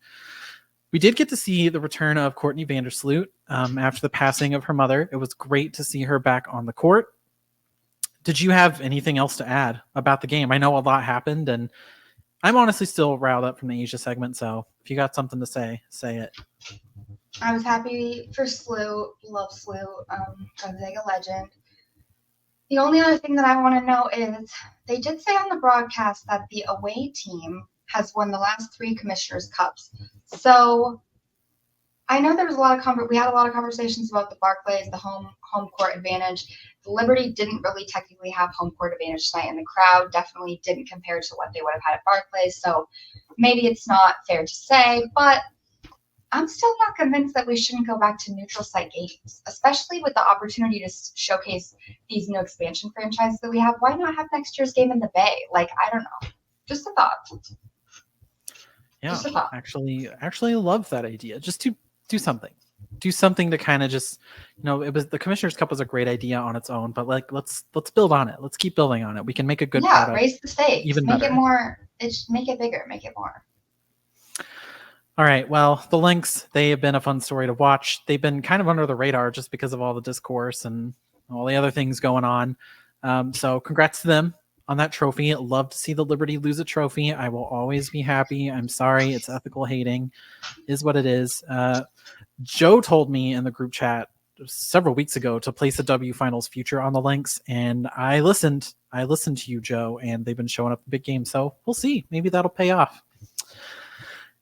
We did get to see the return of Courtney Vandersloot after the passing of her mother. It was great to see her back on the court. Did you have anything else to add about the game? I know a lot happened, and I'm honestly still riled up from the Asia segment. So if you got something to say, say it. I was happy for Slew. Love Slew. Gonzaga legend. The only other thing that I want to know is they did say on the broadcast that the away team has won the last 3 Commissioner's Cups. So I know there was we had a lot of conversations about the Barclays, the home court advantage. The Liberty didn't really technically have home court advantage tonight, and the crowd definitely didn't compare to what they would have had at Barclays. So maybe it's not fair to say, but I'm still not convinced that we shouldn't go back to neutral site games, especially with the opportunity to showcase these new expansion franchises that we have. Why not have next year's game in the Bay? Like, I don't know. Just a thought. Yeah, Just a thought. actually love that idea. Just to do something. Do something to kind of just, it was the Commissioner's Cup was a great idea on its own, but like let's build on it. Let's keep building on it. We can make a good product. Raise the stakes. Even make better. it more. Make it bigger. Make it more. All right. Well, the Lynx, they have been a fun story to watch. They've been kind of under the radar just because of all the discourse and all the other things going on. So congrats to them on that trophy. Love to see the Liberty lose a trophy. I will always be happy. I'm sorry. It's ethical hating is what it is. Joe told me in the group chat several weeks ago to place the W Finals future on the Lynx, and I listened to you, Joe, and they've been showing up in big games. So we'll see. Maybe that'll pay off.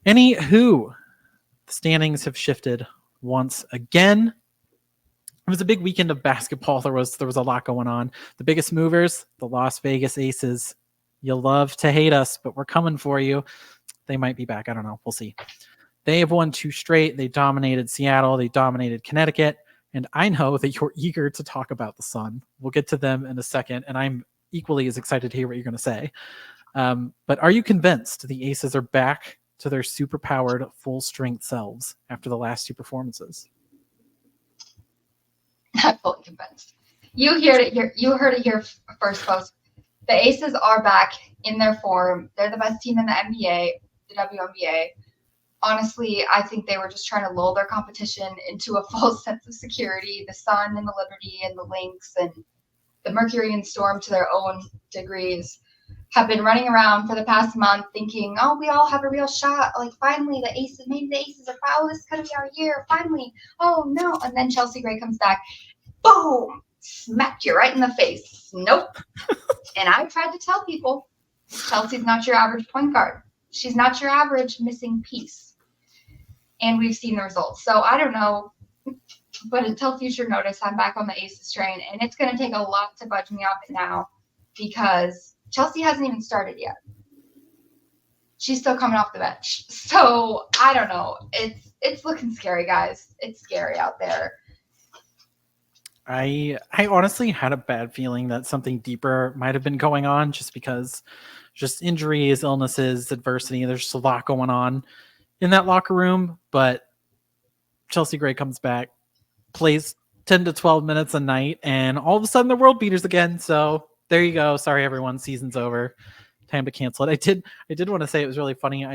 Anywho, the standings have shifted once again. It was a big weekend of basketball. There was a lot going on. The biggest movers, the Las Vegas Aces. You'll love to hate us, but we're coming for you. They might be back. I don't know. We'll see. They have won 2 straight. They dominated Seattle. They dominated Connecticut. And I know that you're eager to talk about the Sun. We'll get to them in a second, and I'm equally as excited to hear what you're going to say. But are you convinced the Aces are back to their superpowered full strength selves after the last two performances? I'm fully convinced. You heard it here first, folks. The Aces are back in their form. They're the best team in the NBA, the WNBA. Honestly, I think they were just trying to lull their competition into a false sense of security. The Sun and the Liberty and the Lynx and the Mercury and Storm, to their own degrees, have been running around for the past month thinking, oh, we all have a real shot. Like, finally, the Aces, maybe the Aces are, oh, this is going to be our year. Finally. Oh, no. And then Chelsea Gray comes back. Boom. Smacked you right in the face. Nope. And I tried to tell people, Chelsea's not your average point guard. She's not your average missing piece. And we've seen the results. So I don't know. But until future notice, I'm back on the Aces train. And it's going to take a lot to budge me off it now because Chelsea hasn't even started yet. She's still coming off the bench. So I don't know. It's looking scary, guys. It's scary out there. I honestly had a bad feeling that something deeper might have been going on just because just injuries, illnesses, adversity. There's just a lot going on in that locker room. But Chelsea Gray comes back, plays 10 to 12 minutes a night, and all of a sudden the world beaters again. So there you go. Sorry, everyone. Season's over. Time to cancel it. I did want to say it was really funny.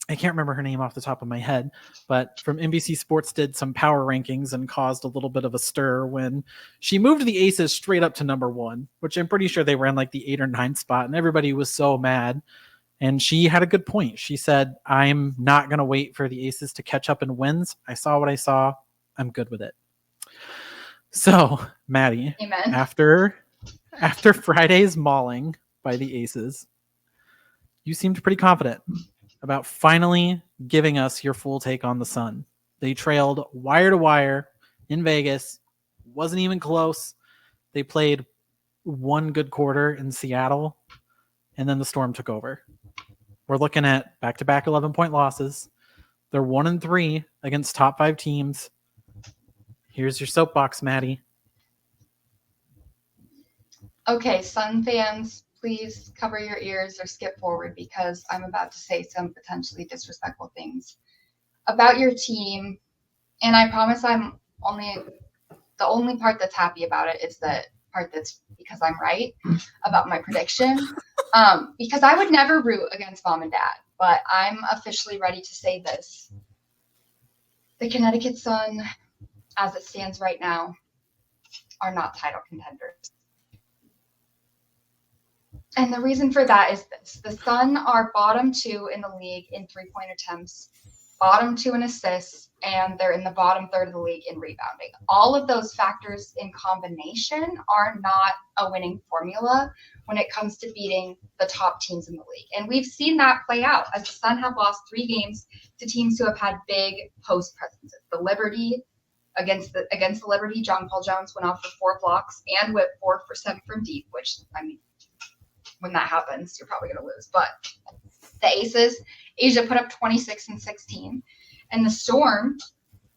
I can't remember her name off the top of my head, but from NBC Sports did some power rankings and caused a little bit of a stir when she moved the Aces straight up to number 1, which I'm pretty sure they were in like the 8 or 9 spot, and everybody was so mad. And she had a good point. She said, I'm not going to wait for the Aces to catch up in wins. I saw what I saw. I'm good with it. So, Maddie, Amen. after Friday's mauling by the Aces, you seemed pretty confident about finally giving us your full take on the Sun. They trailed wire to wire in Vegas. Wasn't even close. They played one good quarter in Seattle, and then the Storm took over. We're looking at back-to-back 11-point losses. They're 1-3 against top 5 teams. Here's your soapbox, Maddie. Okay, Sun fans, please cover your ears or skip forward because I'm about to say some potentially disrespectful things about your team. And I promise the only part that's happy about it is the part that's because I'm right about my prediction. Because I would never root against mom and dad, but I'm officially ready to say this. The Connecticut Sun, as it stands right now, are not title contenders. And the reason for that is this. The Sun are bottom 2 in the league in 3-point attempts, bottom 2 in assists, and they're in the bottom 3rd of the league in rebounding. All of those factors in combination are not a winning formula when it comes to beating the top teams in the league. And we've seen that play out as the Sun have lost 3 games to teams who have had big post presences. The Liberty, against the Liberty, John Paul Jones went off for 4 blocks and went 4 for 7 from deep, which, I mean, when that happens, you're probably going to lose. But the Aces, Asia put up 26 and 16. And the Storm,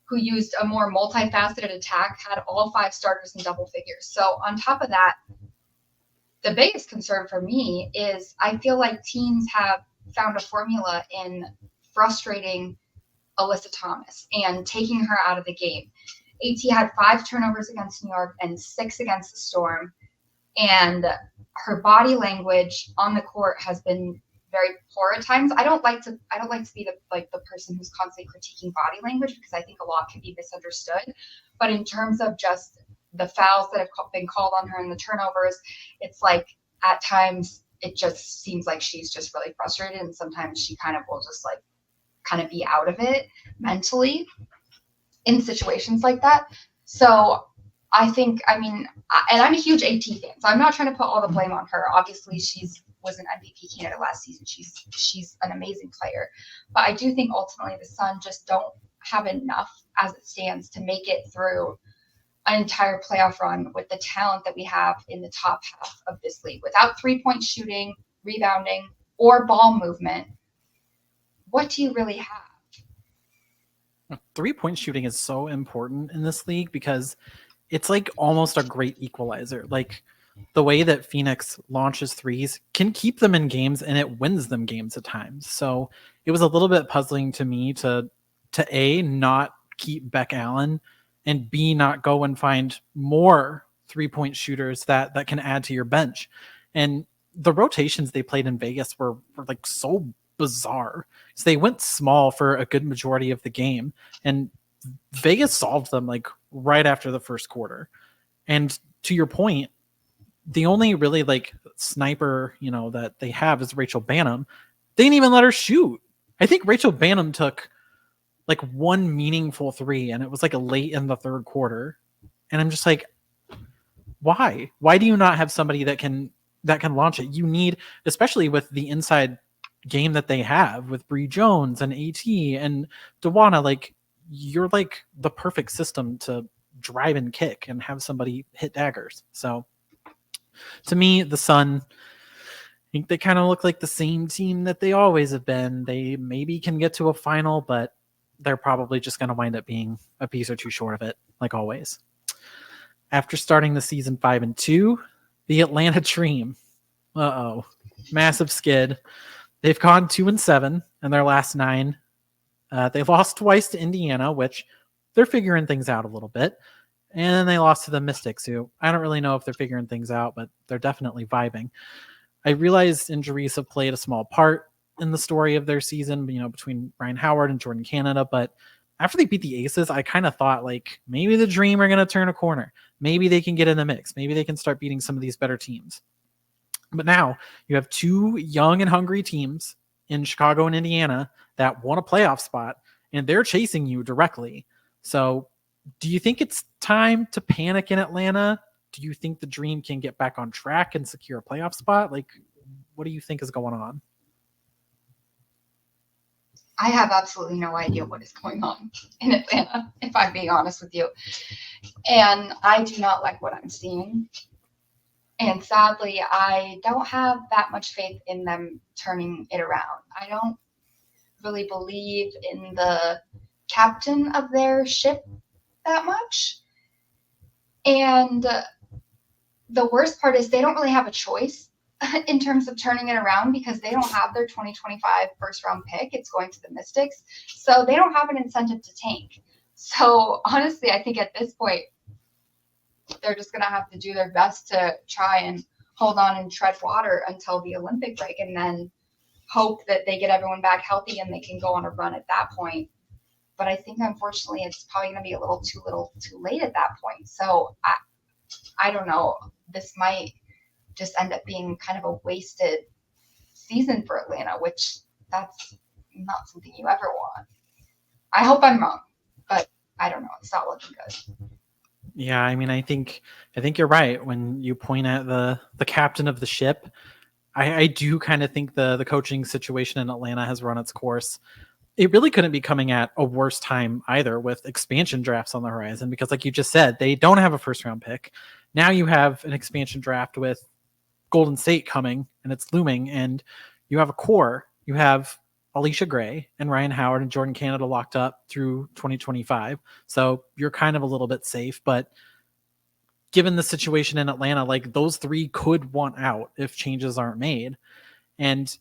who used a more multifaceted attack, had all 5 starters in double figures. So on top of that, the biggest concern for me is I feel like teams have found a formula in frustrating Alyssa Thomas and taking her out of the game. AT had 5 turnovers against New York and 6 against the Storm. And her body language on the court has been very poor at times. I don't like to be the person who's constantly critiquing body language because I think a lot can be misunderstood. But in terms of just the fouls that have been called on her and the turnovers, it's like at times it just seems like she's just really frustrated, and sometimes she kind of will just like kind of be out of it mentally in situations like that. So I think, and I'm a huge AT fan, so I'm not trying to put all the blame on her. Obviously, was an MVP candidate last season. She's an amazing player. But I do think ultimately the Sun just don't have enough as it stands to make it through an entire playoff run with the talent that we have in the top half of this league. Without 3-point shooting, rebounding, or ball movement, what do you really have? 3-point shooting is so important in this league because it's like almost a great equalizer. Like the way that Phoenix launches threes can keep them in games, and it wins them games at times. So it was a little bit puzzling to me to A, not keep Beck Allen, and B, not go and find more 3-point shooters that can add to your bench. And the rotations they played in Vegas were like so bizarre. So they went small for a good majority of the game, and Vegas solved them like right after the first quarter. And to your point, the only really like sniper, that they have is Rachel Banham. They didn't even let her shoot. I think Rachel Banham took like one meaningful three, and it was like a late in the third quarter. And I'm just like, why? Why do you not have somebody that can launch it? You need, especially with the inside game that they have with Bree Jones and AT and Dawana, like you're like the perfect system to drive and kick and have somebody hit daggers. So to me, the Sun, I think they kind of look like the same team that they always have been. They maybe can get to a final, but they're probably just going to wind up being a piece or two short of it, like always. After starting the season 5-2, the Atlanta Dream, massive skid. They've gone 2-7 in their last 9. They lost twice to Indiana, which they're figuring things out a little bit. And then they lost to the Mystics, who I don't really know if they're figuring things out, but they're definitely vibing. I realize injuries have played a small part in the story of their season, between Ryan Howard and Jordan Canada. But after they beat the Aces, I kind of thought like maybe the Dream are going to turn a corner. Maybe they can get in the mix. Maybe they can start beating some of these better teams. But now you have 2 young and hungry teams in Chicago and Indiana that want a playoff spot, and they're chasing you directly. So do you think it's time to panic in Atlanta? Do you think the Dream can get back on track and secure a playoff spot? Like, what do you think is going on? I have absolutely no idea what is going on in Atlanta, if I'm being honest with you. And I do not like what I'm seeing. And sadly, I don't have that much faith in them turning it around. I don't really believe in the captain of their ship that much. And the worst part is they don't really have a choice in terms of turning it around, because they don't have their 2025 first round pick. It's going to the Mystics. So they don't have an incentive to tank. So honestly, I think at this point, they're just going to have to do their best to try and hold on and tread water until the Olympic break, and then hope that they get everyone back healthy and they can go on a run at that point. But I think, unfortunately, it's probably going to be a little too late at that point. So I don't know. This might just end up being kind of a wasted season for Atlanta, which that's not something you ever want. I hope I'm wrong, but I don't know. It's not looking good. Yeah, I mean, I think you're right when you point at the captain of the ship. I do kind of think the coaching situation in Atlanta has run its course. It really couldn't be coming at a worse time either, with expansion drafts on the horizon, because like you just said, they don't have a first round pick. Now you have an expansion draft with Golden State coming, and it's looming, and you have a core. You have Alicia Gray and Ryan Howard and Jordan Canada locked up through 2025. So you're kind of a little bit safe, but given the situation in Atlanta, like those 3 could want out if changes aren't made. And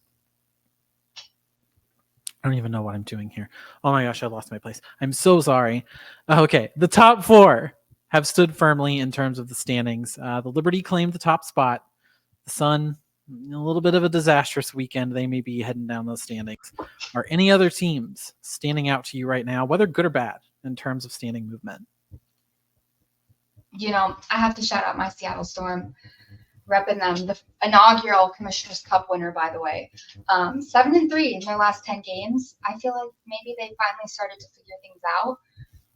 I don't even know what I'm doing here. Oh my gosh, I lost my place. I'm so sorry. Okay, the top 4 have stood firmly in terms of the standings. The Liberty claimed the top spot. The Sun, a little bit of a disastrous weekend. They may be heading down those standings. Are any other teams standing out to you right now, whether good or bad, in terms of standing movement? I have to shout out my Seattle Storm, repping them. The inaugural Commissioner's Cup winner, by the way. 7-3 in their last 10 games. I feel like maybe they finally started to figure things out.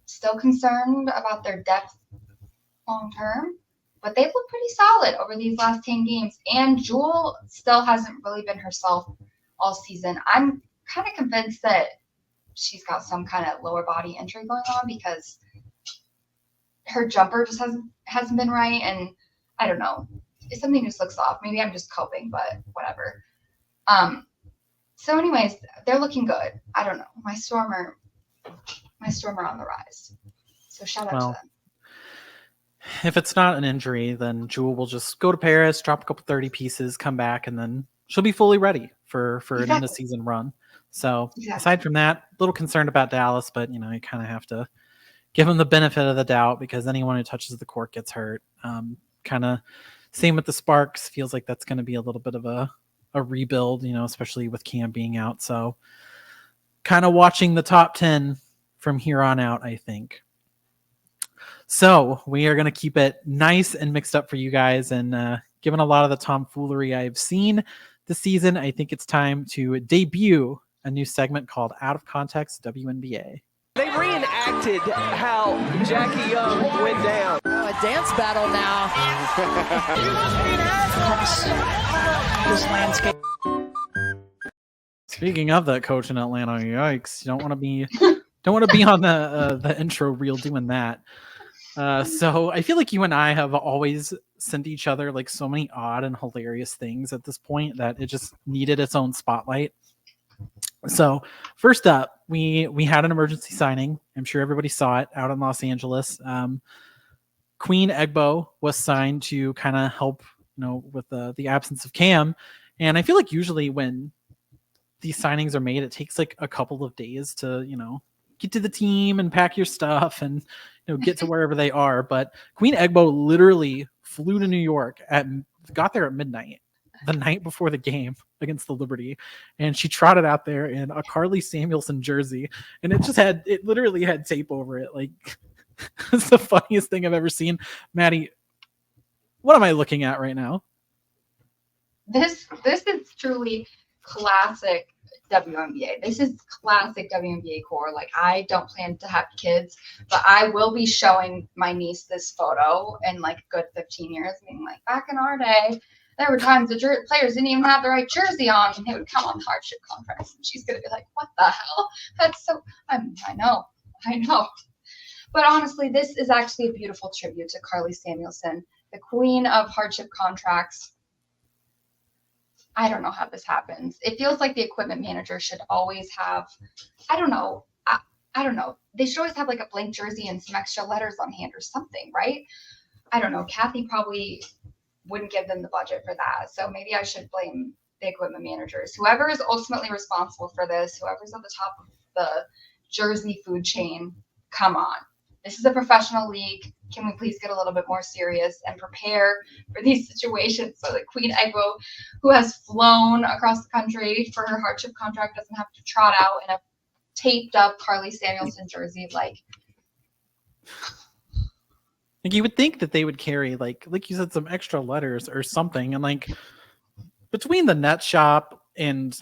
Still concerned about their depth long term, but they've looked pretty solid over these last 10 games. And Jewel still hasn't really been herself all season. I'm kind of convinced that she's got some kind of lower body injury going on, because her jumper just hasn't been right. And I don't know. Something just looks off. Maybe I'm just coping, but whatever. So anyways, they're looking good. I don't know. My Storm are on the rise. So shout out to them. if it's not an injury, then Jewel will just go to Paris, drop a couple 30 pieces, come back, and then she'll be fully ready for an end of season run. So aside from that, a little concerned about Dallas, but you kind of have to give him the benefit of the doubt because anyone who touches the court gets hurt. Kind of same with the Sparks. Feels like that's going to be a little bit of a rebuild, especially with Cam being out. So kind of watching the top 10 from here on out, I think. So we are going to keep it nice and mixed up for you guys. And given a lot of the tomfoolery I've seen this season, I think it's time to debut a new segment called Out of Context WNBA. They reenacted how Jackie Young went down. A dance battle now. This landscape. Speaking of that coach in Atlanta, yikes! You don't want to be on the intro reel doing that. So I feel like you and I have always sent each other like so many odd and hilarious things at this point that it just needed its own spotlight. So first up, we had an emergency signing. I'm sure everybody saw it out in Los Angeles. Queen Egbo was signed to kind of help, with the absence of Cam. And I feel like usually when these signings are made, it takes like a couple of days to, get to the team and pack your stuff and, get to wherever they are. But Queen Egbo literally flew to New York got there at midnight, the night before the game against the Liberty, and she trotted out there in a Carly Samuelson jersey, and it literally had tape over it. Like, it's the funniest thing I've ever seen. Maddie, what am I looking at right now? This is truly classic WNBA. This is classic WNBA core. Like, I don't plan to have kids, but I will be showing my niece this photo in like a good 15 years, being like, back in our day, there were times the players didn't even have the right jersey on, and they would come on hardship contracts, and she's going to be like, what the hell? That's so, I know. But honestly, this is actually a beautiful tribute to Carly Samuelson, the queen of hardship contracts. I don't know how this happens. It feels like the equipment manager should always have, I don't know. They should always have like a blank jersey and some extra letters on hand or something, right? I don't know. Kathy probably wouldn't give them the budget for that. So maybe I should blame the equipment managers. Whoever is ultimately responsible for this, whoever's at the top of the jersey food chain, come on. This is a professional league. Can we please get a little bit more serious and prepare for these situations so that Queen Egbo, who has flown across the country for her hardship contract, doesn't have to trot out in a taped up Carly Samuelson jersey? Like you would think that they would carry like you said, some extra letters or something, and like between the net shop and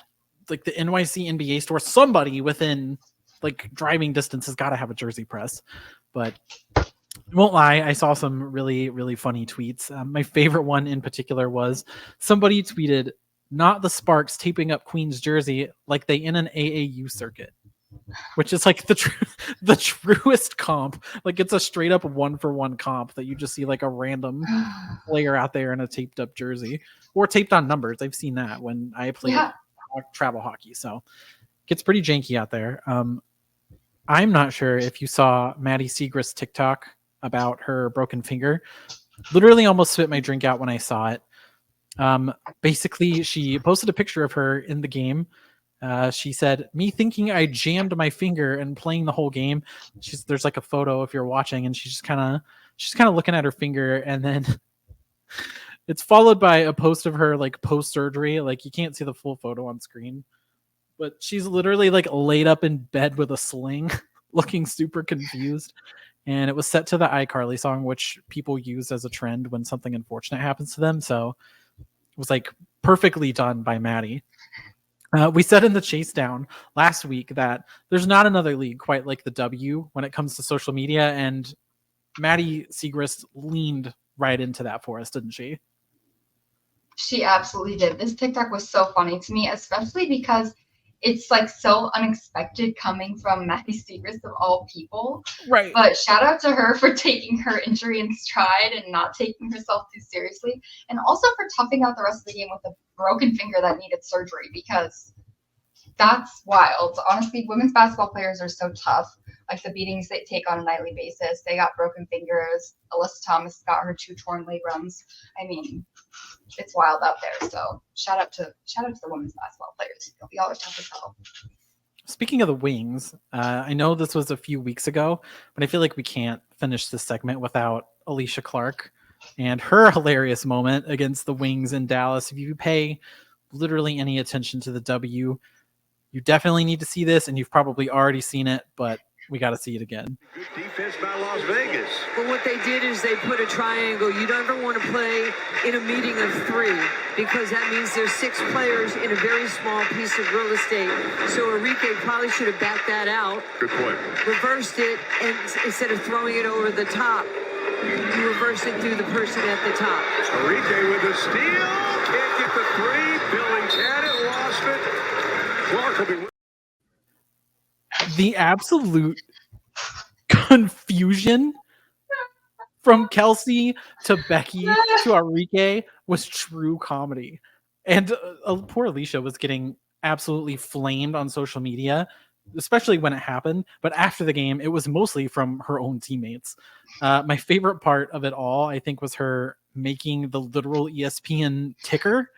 like the NYC NBA store, somebody within like driving distance has got to have a jersey press. But I won't lie, I saw some really, really funny tweets. My favorite one in particular was somebody tweeted, "Not the Sparks taping up Queen's jersey like they in an AAU circuit," which is like the truest comp. Like, it's a straight up 1-for-1 comp that you just see like a random player out there in a taped up jersey or taped on numbers. I've seen that when I played travel hockey. So it gets pretty janky out there. I'm not sure if you saw Maddie Segrist's TikTok about her broken finger. Literally almost spit my drink out when I saw it. Basically, she posted a picture of her in the game. She said, "Me thinking I jammed my finger and playing the whole game." There's like a photo if you're watching, and she's just kind of looking at her finger, and then it's followed by a post of her like post surgery. Like, you can't see the full photo on screen, but she's literally like laid up in bed with a sling, looking super confused. And it was set to the iCarly song, which people use as a trend when something unfortunate happens to them. So it was like perfectly done by Maddie. We said in the chase down last week that there's not another league quite like the W when it comes to social media, and Maddie Segrist leaned right into that for us, didn't she? She absolutely did. This TikTok was so funny to me, especially because it's like so unexpected coming from Maddy Segrist of all people. Right. But shout out to her for taking her injury in stride and not taking herself too seriously. And also for toughing out the rest of the game with a broken finger that needed surgery, because that's wild. Honestly, women's basketball players are so tough. like the beatings they take on a nightly basis. They got broken fingers. Alyssa Thomas got her 2 torn labrums. I mean, it's wild out there. So shout out to the women's basketball players. Y'all are tough as hell. Speaking of the Wings, I know this was a few weeks ago, but I feel like we can't finish this segment without Alicia Clark and her hilarious moment against the Wings in Dallas. If you pay literally any attention to the W, you definitely need to see this, and you've probably already seen it, but we got to see it again. Good defense by Las Vegas. But what they did is they put a triangle. You don't ever want to play in a meeting of 3 because that means there's 6 players in a very small piece of real estate. So Enrique probably should have backed that out. Good point. Reversed it, and instead of throwing it over the top, you reverse it through the person at the top. Enrique with the steal. Can't get the 3. Billings had it, lost it. Clark will be... The absolute confusion from Kelsey to Becky to Enrique was true comedy. And poor Alicia was getting absolutely flamed on social media, especially when it happened. But after the game, it was mostly from her own teammates. My favorite part of it all, I think, was her making the literal ESPN ticker.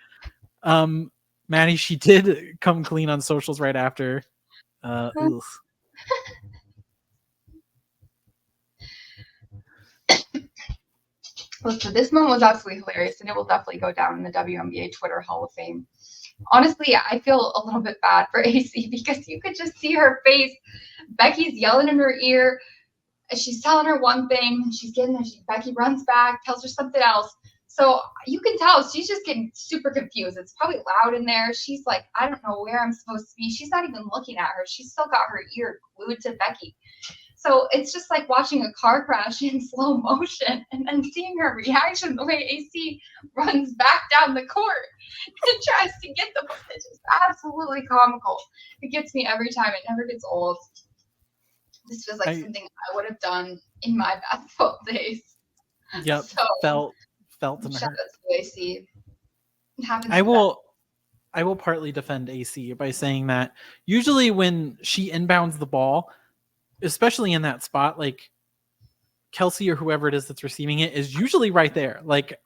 Maddy, she did come clean on socials right after. Listen, this moment was absolutely hilarious, and it will definitely go down in the WNBA Twitter Hall of Fame. Honestly, I feel a little bit bad for AC because you could just see her face. Becky's yelling in her ear. She's telling her one thing, and she's getting there. Becky runs back, tells her something else. So you can tell she's just getting super confused. It's probably loud in there. She's like, I don't know where I'm supposed to be. She's not even looking at her. She's still got her ear glued to Becky. So it's just like watching a car crash in slow motion and then seeing her reaction the way AC runs back down the court and tries to get the ball. It's just absolutely comical. It gets me every time. It never gets old. This feels like something I would have done in my basketball days. Yep. So, felt in shout her. out to AC. I will partly defend AC by saying that usually when she inbounds the ball, especially in that spot, like Kelsey or whoever it is that's receiving it is usually right there. Like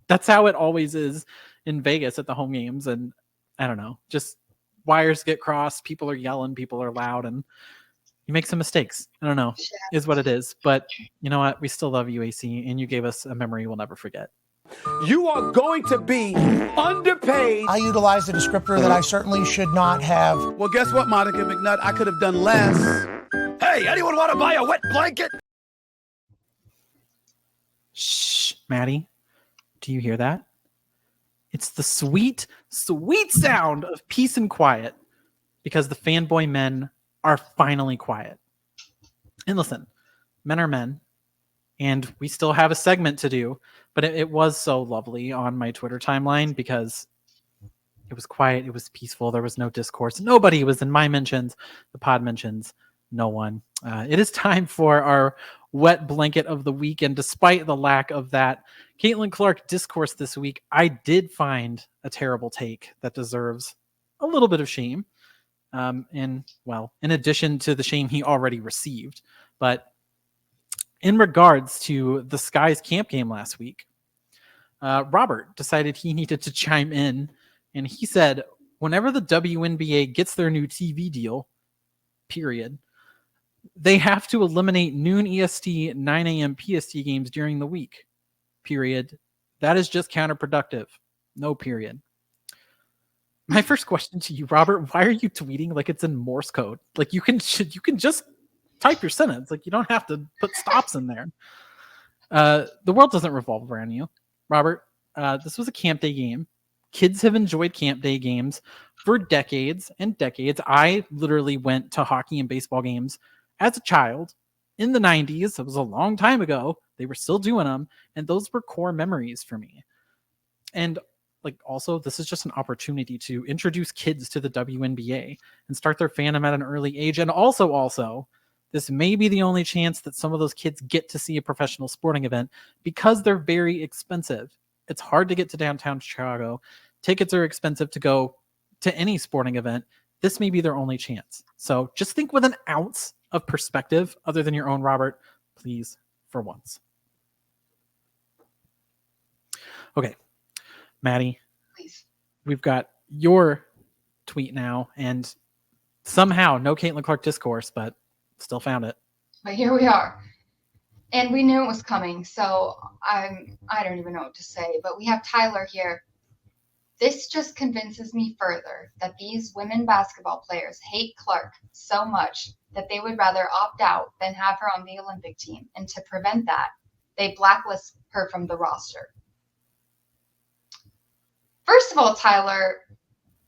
that's how it always is in Vegas at the home games. And I don't know, just wires get crossed, people are yelling, people are loud, and you make some mistakes. I don't know, is what it is. But you know what? We still love you, AC, and you gave us a memory we'll never forget. You are going to be underpaid. I utilized a descriptor that I certainly should not have. Well, guess what, Monica McNutt? I could have done less. Hey, anyone want to buy a wet blanket? Shh, Maddy. Do you hear that? It's the sweet, sweet sound of peace and quiet because the fanboy men are finally quiet. And listen, men are men, and we still have a segment to do, but it was so lovely on my Twitter timeline because it was quiet, it was peaceful, there was no discourse. Nobody was in my mentions, the pod mentions, no one. It is time for our wet blanket of the week, and despite the lack of that Caitlin Clark discourse this week, I did find a terrible take that deserves a little bit of shame. In addition to the shame he already received. But in regards to the Skies camp game last week, Robert decided he needed to chime in, and he said, whenever the WNBA gets their new TV deal, period, they have to eliminate noon EST, 9 a.m. PST games during the week, period. That is just counterproductive. No period. My first question to you, Robert, why are you tweeting like it's in Morse code? Like you can just type your sentence. Like you don't have to put stops in there. The world doesn't revolve around you, Robert. This was a camp day game. Kids have enjoyed camp day games for decades and decades. I literally went to hockey and baseball games as a child in the 90s. It was a long time ago. They were still doing them, and those were core memories for me. And like also, this is just an opportunity to introduce kids to the WNBA and start their fandom at an early age. And also, this may be the only chance that some of those kids get to see a professional sporting event because they're very expensive. It's hard to get to downtown Chicago. Tickets are expensive to go to any sporting event. This may be their only chance. So just think with an ounce of perspective other than your own, Robert, please, for once. Okay, Maddie, Please. we've got your tweet now, and somehow no Caitlin Clark discourse, but still found it. But here we are. And we knew it was coming, so I don't even know what to say, but we have Tyler here. This just convinces me further that these women basketball players hate Clark so much that they would rather opt out than have her on the Olympic team. And to prevent that, they blacklist her from the roster. First of all, Tyler,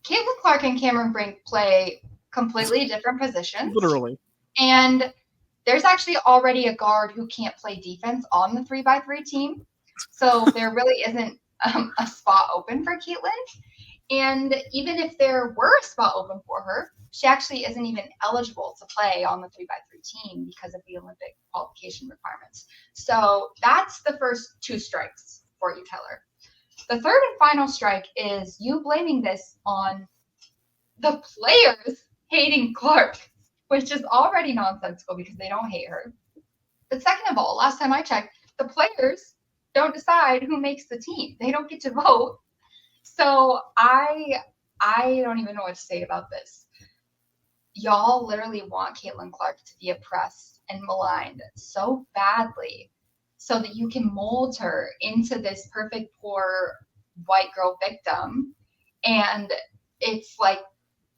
Caitlin Clark and Cameron Brink play completely different positions. Literally. And there's actually already a guard who can't play defense on the 3x3 team. So there really isn't a spot open for Caitlin. And even if there were a spot open for her, she actually isn't even eligible to play on the 3x3 team because of the Olympic qualification requirements. So that's the first 2 strikes for you, Tyler. The third and final strike is you blaming this on the players hating Clark, which is already nonsensical because they don't hate her. But second of all, last time I checked, the players don't decide who makes the team. They don't get to vote. So I don't even know what to say about this. Y'all literally want Caitlin Clark to be oppressed and maligned so badly so that you can mold her into this perfect poor white girl victim. And it's like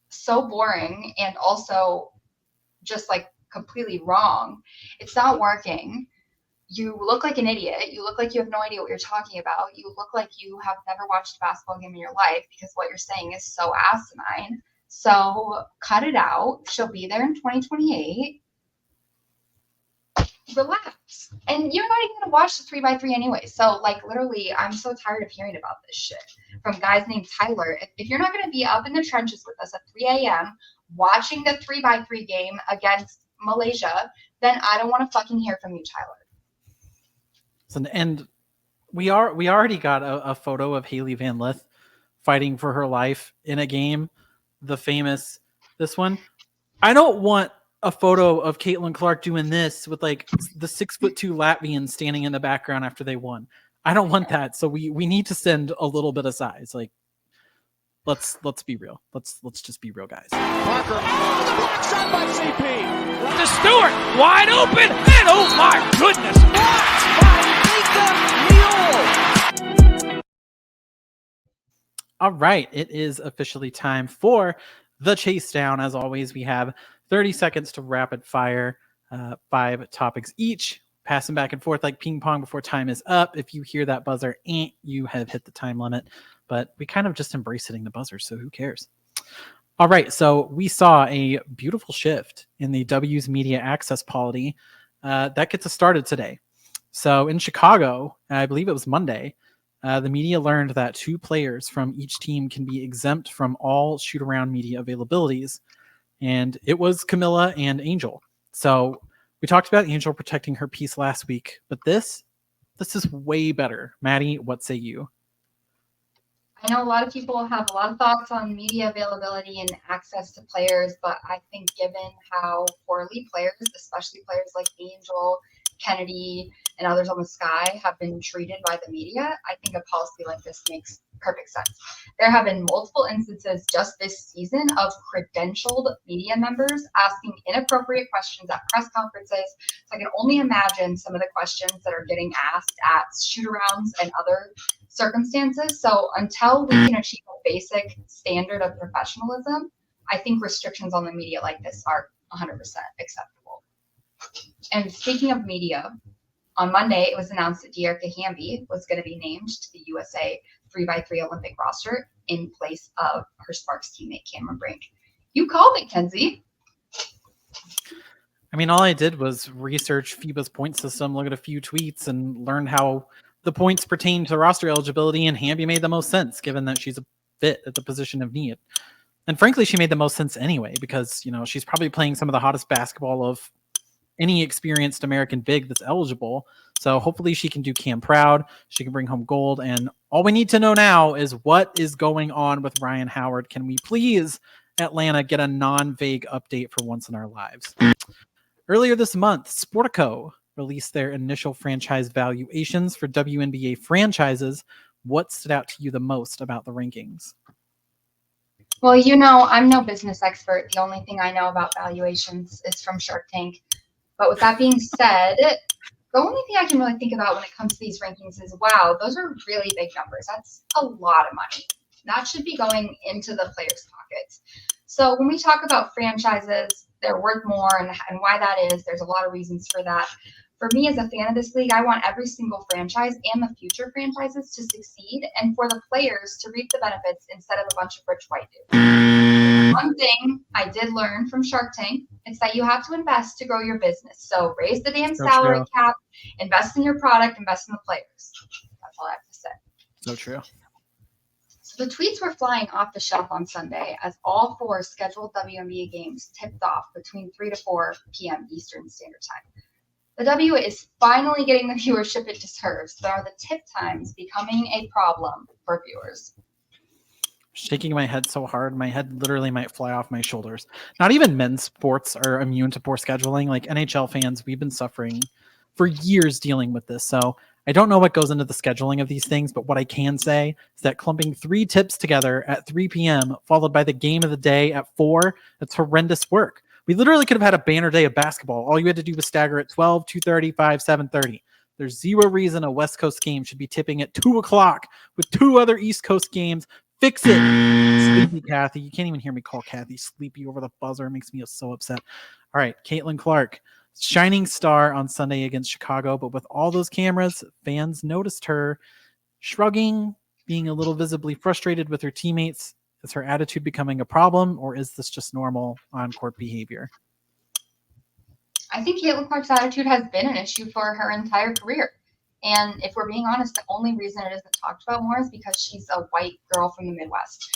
so boring and also just like completely wrong. It's not working. You look like an idiot. You look like you have no idea what you're talking about. You look like you have never watched a basketball game in your life because what you're saying is so asinine. So cut it out. She'll be there in 2028. Relax. And you're not even going to watch the 3x3 anyway. So, like, literally, I'm so tired of hearing about this shit from guys named Tyler. If you're not going to be up in the trenches with us at 3 a.m. watching the 3x3 game against Malaysia, then I don't want to fucking hear from you, Tyler. And we already got a photo of Haley Van Lith fighting for her life in a game, the famous this one. I don't want a photo of Caitlin Clark doing this with like the 6'2" Latvian standing in the background after they won. I don't want that. So we need to send a little bit of size. Like let's be real. Let's just be real, guys. Parker, the block shot by CP. To Stewart, wide open, and oh my goodness, blocked by Mika Mule. All right, it is officially time for the chase down. As always, we have 30 seconds to rapid fire 5 topics each, passing back and forth like ping pong before time is up. If you hear that buzzer, you have hit the time limit, but we kind of just embrace hitting the buzzer, so who cares? All right, so we saw a beautiful shift in the W's media access policy that gets us started today. So in Chicago, I believe it was Monday, the media learned that 2 players from each team can be exempt from all shoot-around media availabilities, and it was Camilla and Angel. So we talked about Angel protecting her peace last week, but this is way better. Maddie, what say you? I know a lot of people have a lot of thoughts on media availability and access to players, but I think given how poorly players, especially players like Angel, Kennedy, and others on the Sky have been treated by the media, I think a policy like this makes perfect sense. There have been multiple instances just this season of credentialed media members asking inappropriate questions at press conferences. So I can only imagine some of the questions that are getting asked at shoot-arounds and other circumstances. So until we can achieve a basic standard of professionalism, I think restrictions on the media like this are 100% acceptable. And speaking of media, on Monday, it was announced that Dearica Hamby was going to be named to the USA 3x3 Olympic roster in place of her Sparks teammate Cameron Brink. You called it, Kenzie. I mean, all I did was research FIBA's point system, look at a few tweets, and learn how the points pertain to roster eligibility, and Hamby made the most sense given that she's a fit at the position of need. And frankly, she made the most sense anyway because, you know, she's probably playing some of the hottest basketball of any experienced American big that's eligible. So hopefully she can do Cam proud. She can bring home gold. And all we need to know now is what is going on with Ryan Howard. Can we please, Atlanta, get a non-vague update for once in our lives? Earlier this month, Sportico released their initial franchise valuations for WNBA franchises. What stood out to you the most about the rankings? Well, I'm no business expert. The only thing I know about valuations is from Shark Tank. But with that being said, the only thing I can really think about when it comes to these rankings is, wow, those are really big numbers. That's a lot of money. That should be going into the players' pockets. So when we talk about franchises, they're worth more, and why that is, there's a lot of reasons for that. For me as a fan of this league, I want every single franchise and the future franchises to succeed and for the players to reap the benefits instead of a bunch of rich white dudes. One thing I did learn from Shark Tank is that you have to invest to grow your business. So raise the damn salary cap, invest in your product, invest in the players. That's all I have to say. So true. So the tweets were flying off the shelf on Sunday as all 4 scheduled WNBA games tipped off between 3 to 4 p.m. Eastern Standard Time. The W is finally getting the viewership it deserves, but are the tip times becoming a problem for viewers? Shaking my head so hard, my head literally might fly off my shoulders. Not even men's sports are immune to poor scheduling. Like NHL fans, we've been suffering for years dealing with this. So I don't know what goes into the scheduling of these things, but what I can say is that clumping 3 tips together at 3 p.m. followed by the game of the day at 4, that's horrendous work. We literally could have had a banner day of basketball. All you had to do was stagger at 12, 2:30, 5, 7:30. There's zero reason a West Coast game should be tipping at 2 o'clock with 2 other East Coast games. Fix it. Sleepy Kathy. You can't even hear me call Kathy sleepy over the buzzer. It makes me so upset. All right, Caitlin Clark. Shining star on Sunday against Chicago, but with all those cameras, fans noticed her shrugging, being a little visibly frustrated with her teammates. Is her attitude becoming a problem, or is this just normal on-court behavior? I think Caitlin Clark's attitude has been an issue for her entire career. And if we're being honest, the only reason it isn't talked about more is because she's a white girl from the Midwest.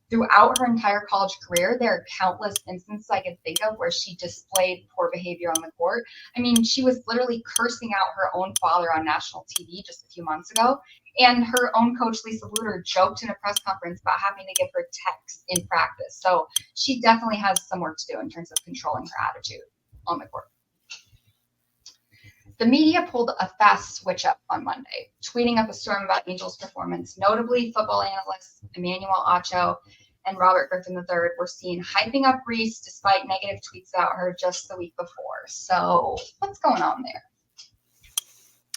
Throughout her entire college career, there are countless instances I could think of where she displayed poor behavior on the court. I mean, she was literally cursing out her own father on national TV just a few months ago. And her own coach, Lisa Luter, joked in a press conference about having to give her texts in practice. So she definitely has some work to do in terms of controlling her attitude on the court. The media pulled a fast switch up on Monday, tweeting up a storm about Angel's performance. Notably, football analysts Emmanuel Acho and Robert Griffin III were seen hyping up Reese despite negative tweets about her just the week before. So what's going on there?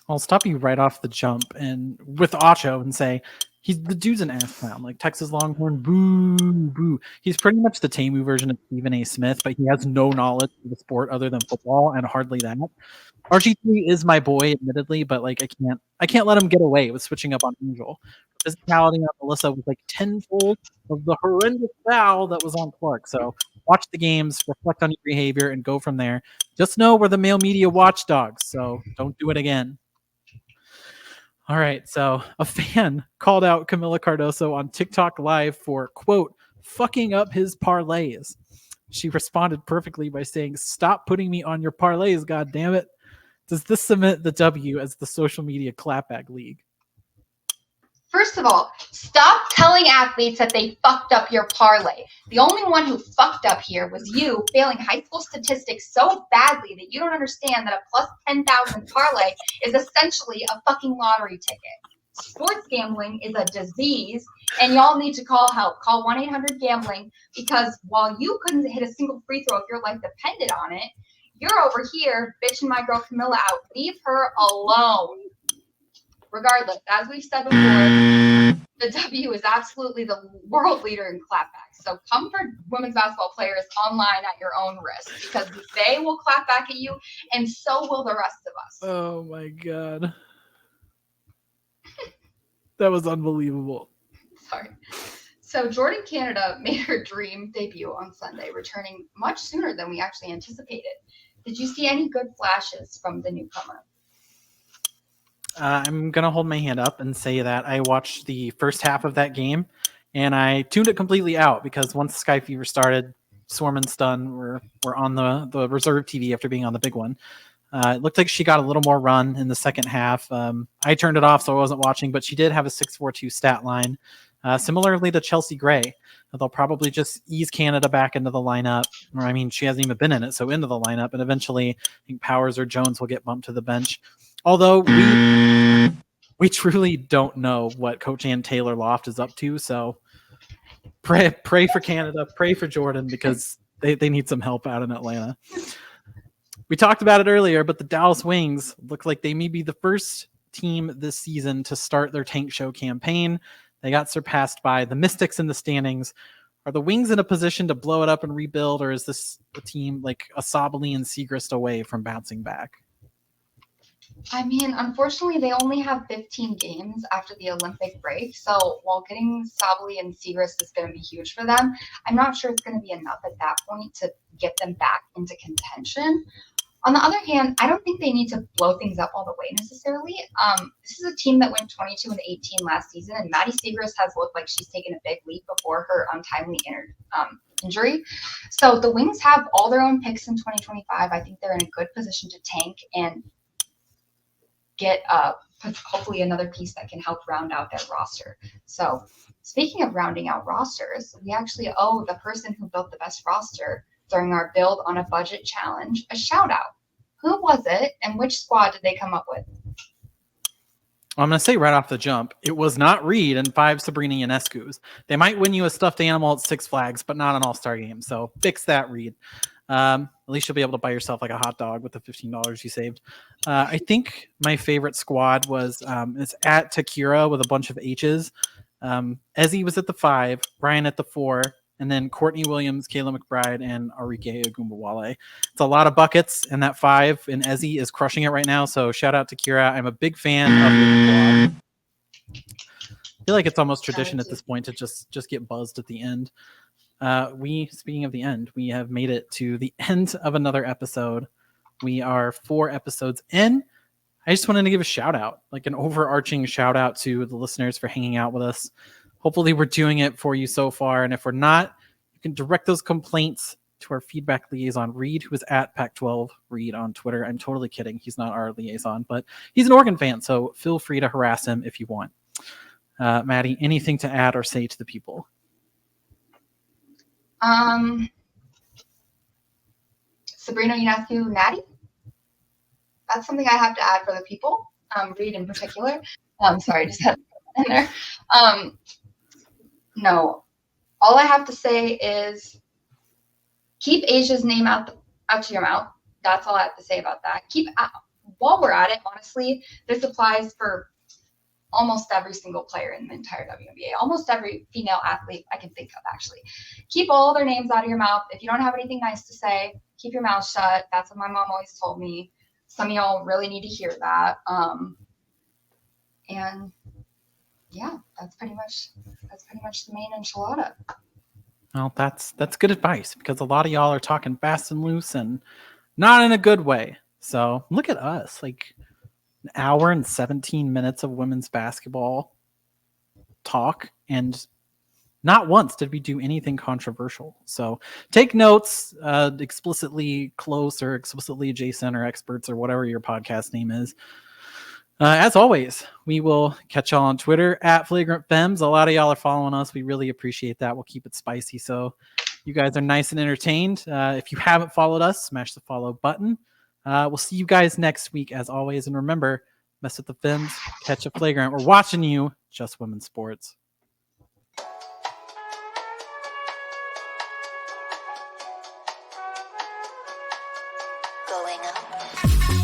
I'll stop you right off the jump and with Acho and say the dude's an ass clown, like Texas Longhorn, boo, boo. He's pretty much the Tamu version of Stephen A. Smith, but he has no knowledge of the sport other than football, and hardly that. RG3 is my boy, admittedly, but like I can't let him get away with switching up on Angel. Physicality on Melissa was like tenfold of the horrendous foul that was on Clark. So watch the games, reflect on your behavior, and go from there. Just know we're the male media watchdogs, so don't do it again. All right, so a fan called out Camila Cardoso on TikTok Live for, quote, fucking up his parlays. She responded perfectly by saying, stop putting me on your parlays, god damn it. Does this cement the W as the social media clapback league? First of all, stop telling athletes that they fucked up your parlay. The only one who fucked up here was you, failing high school statistics so badly that you don't understand that a plus 10,000 parlay is essentially a fucking lottery ticket. Sports gambling is a disease, and y'all need to call help. Call 1-800-GAMBLING, because while you couldn't hit a single free throw if your life depended on it, you're over here bitching my girl Camila out. Leave her alone. Regardless, as we've said before, the W is absolutely the world leader in clapbacks. So come for women's basketball players online at your own risk, because they will clap back at you, and so will the rest of us. Oh my god. That was unbelievable. Sorry. So Jordan Canada made her dream debut on Sunday, returning much sooner than we actually anticipated. Did you see any good flashes from the newcomer? I'm going to hold my hand up and say that I watched the first half of that game, and I tuned it completely out because once Sky Fever started, Swarm and Stun were on the reserve TV after being on the big one. It looked like she got a little more run in the second half. I turned it off, so I wasn't watching, but she did have a 6.42 stat line. Similarly to Chelsea Gray, they'll probably just ease Canada back into the lineup. Or, I mean, she hasn't even been in it, so into the lineup. And eventually, I think Powers or Jones will get bumped to the bench. Although we truly don't know what Coach Ann Taylor Loft is up to. So pray for Canada, pray for Jordan, because they need some help out in Atlanta. We talked about it earlier, but the Dallas Wings look like they may be the first team this season to start their tank show campaign. They got surpassed by the Mystics in the standings. Are the Wings in a position to blow it up and rebuild, or is this a team like a Sabally and Segrist away from bouncing back? I mean, unfortunately, they only have 15 games after the Olympic break. So while getting Sabally and Segrist is going to be huge for them, I'm not sure it's going to be enough at that point to get them back into contention. On the other hand, I don't think they need to blow things up all the way necessarily. This is a team that went 22-18 last season, and Maddy Segrist has looked like she's taken a big leap before her untimely injury. So the Wings have all their own picks in 2025. I think they're in a good position to tank and get hopefully another piece that can help round out their roster. So speaking of rounding out rosters, we actually owe the person who built the best roster during our Build on a Budget challenge a shout out. Who was it and which squad did they come up with? I'm going to say right off the jump, it was not Reed and 5 Sabrina Ionescu's. They might win you a stuffed animal at Six Flags, but not an all-star game. So fix that, Reed. At least you'll be able to buy yourself like a hot dog with the $15 you saved. I think my favorite squad was it's at Takira with a bunch of H's. Ezzy was at the 5, Brian at the 4, and then Courtney Williams, Kayla McBride, and Arike Agumbawale. It's a lot of buckets, and that 5 in Ezzy is crushing it right now. So shout out to Kira. I'm a big fan of the squad. I feel like it's almost tradition at this point to just get buzzed at the end. Speaking of the end, we have made it to the end of another episode. We are 4 episodes in. I just wanted to give a shout out, like an overarching shout out to the listeners for hanging out with us. Hopefully we're doing it for you so far. And if we're not, you can direct those complaints to our feedback liaison, Reed, who is at Pac-12 Reed on Twitter. I'm totally kidding. He's not our liaison, but he's an Oregon fan. So feel free to harass him if you want. Maddie, anything to add or say to the people? Sabrina Ionescu, Natty. That's something I have to add for the people. Reed in particular. Sorry, just had to put that in there. No, all I have to say is keep Asia's name out to your mouth. That's all I have to say about that. While we're at it, honestly, this applies for almost every single player in the entire WNBA, almost every female athlete I can think of, actually. Keep all their names out of your mouth. If you don't have anything nice to say, keep your mouth shut. That's what my mom always told me. Some of y'all really need to hear that. And yeah, that's pretty much the main enchilada. Well, that's good advice, because a lot of y'all are talking fast and loose and not in a good way. So look at us, like an hour and 17 minutes of women's basketball talk, and not once did we do anything controversial. So take notes, explicitly close or explicitly adjacent or experts or whatever your podcast name is. As always, we will catch y'all on Twitter at Flagrant Femmes. A lot of y'all are following us. We really appreciate that. We'll keep it spicy so you guys are nice and entertained. If you haven't followed us, smash the follow button. We'll see you guys next week, as always. And remember, mess with the Femmes, catch a Flagrant. We're watching you. Just women's sports. Going up.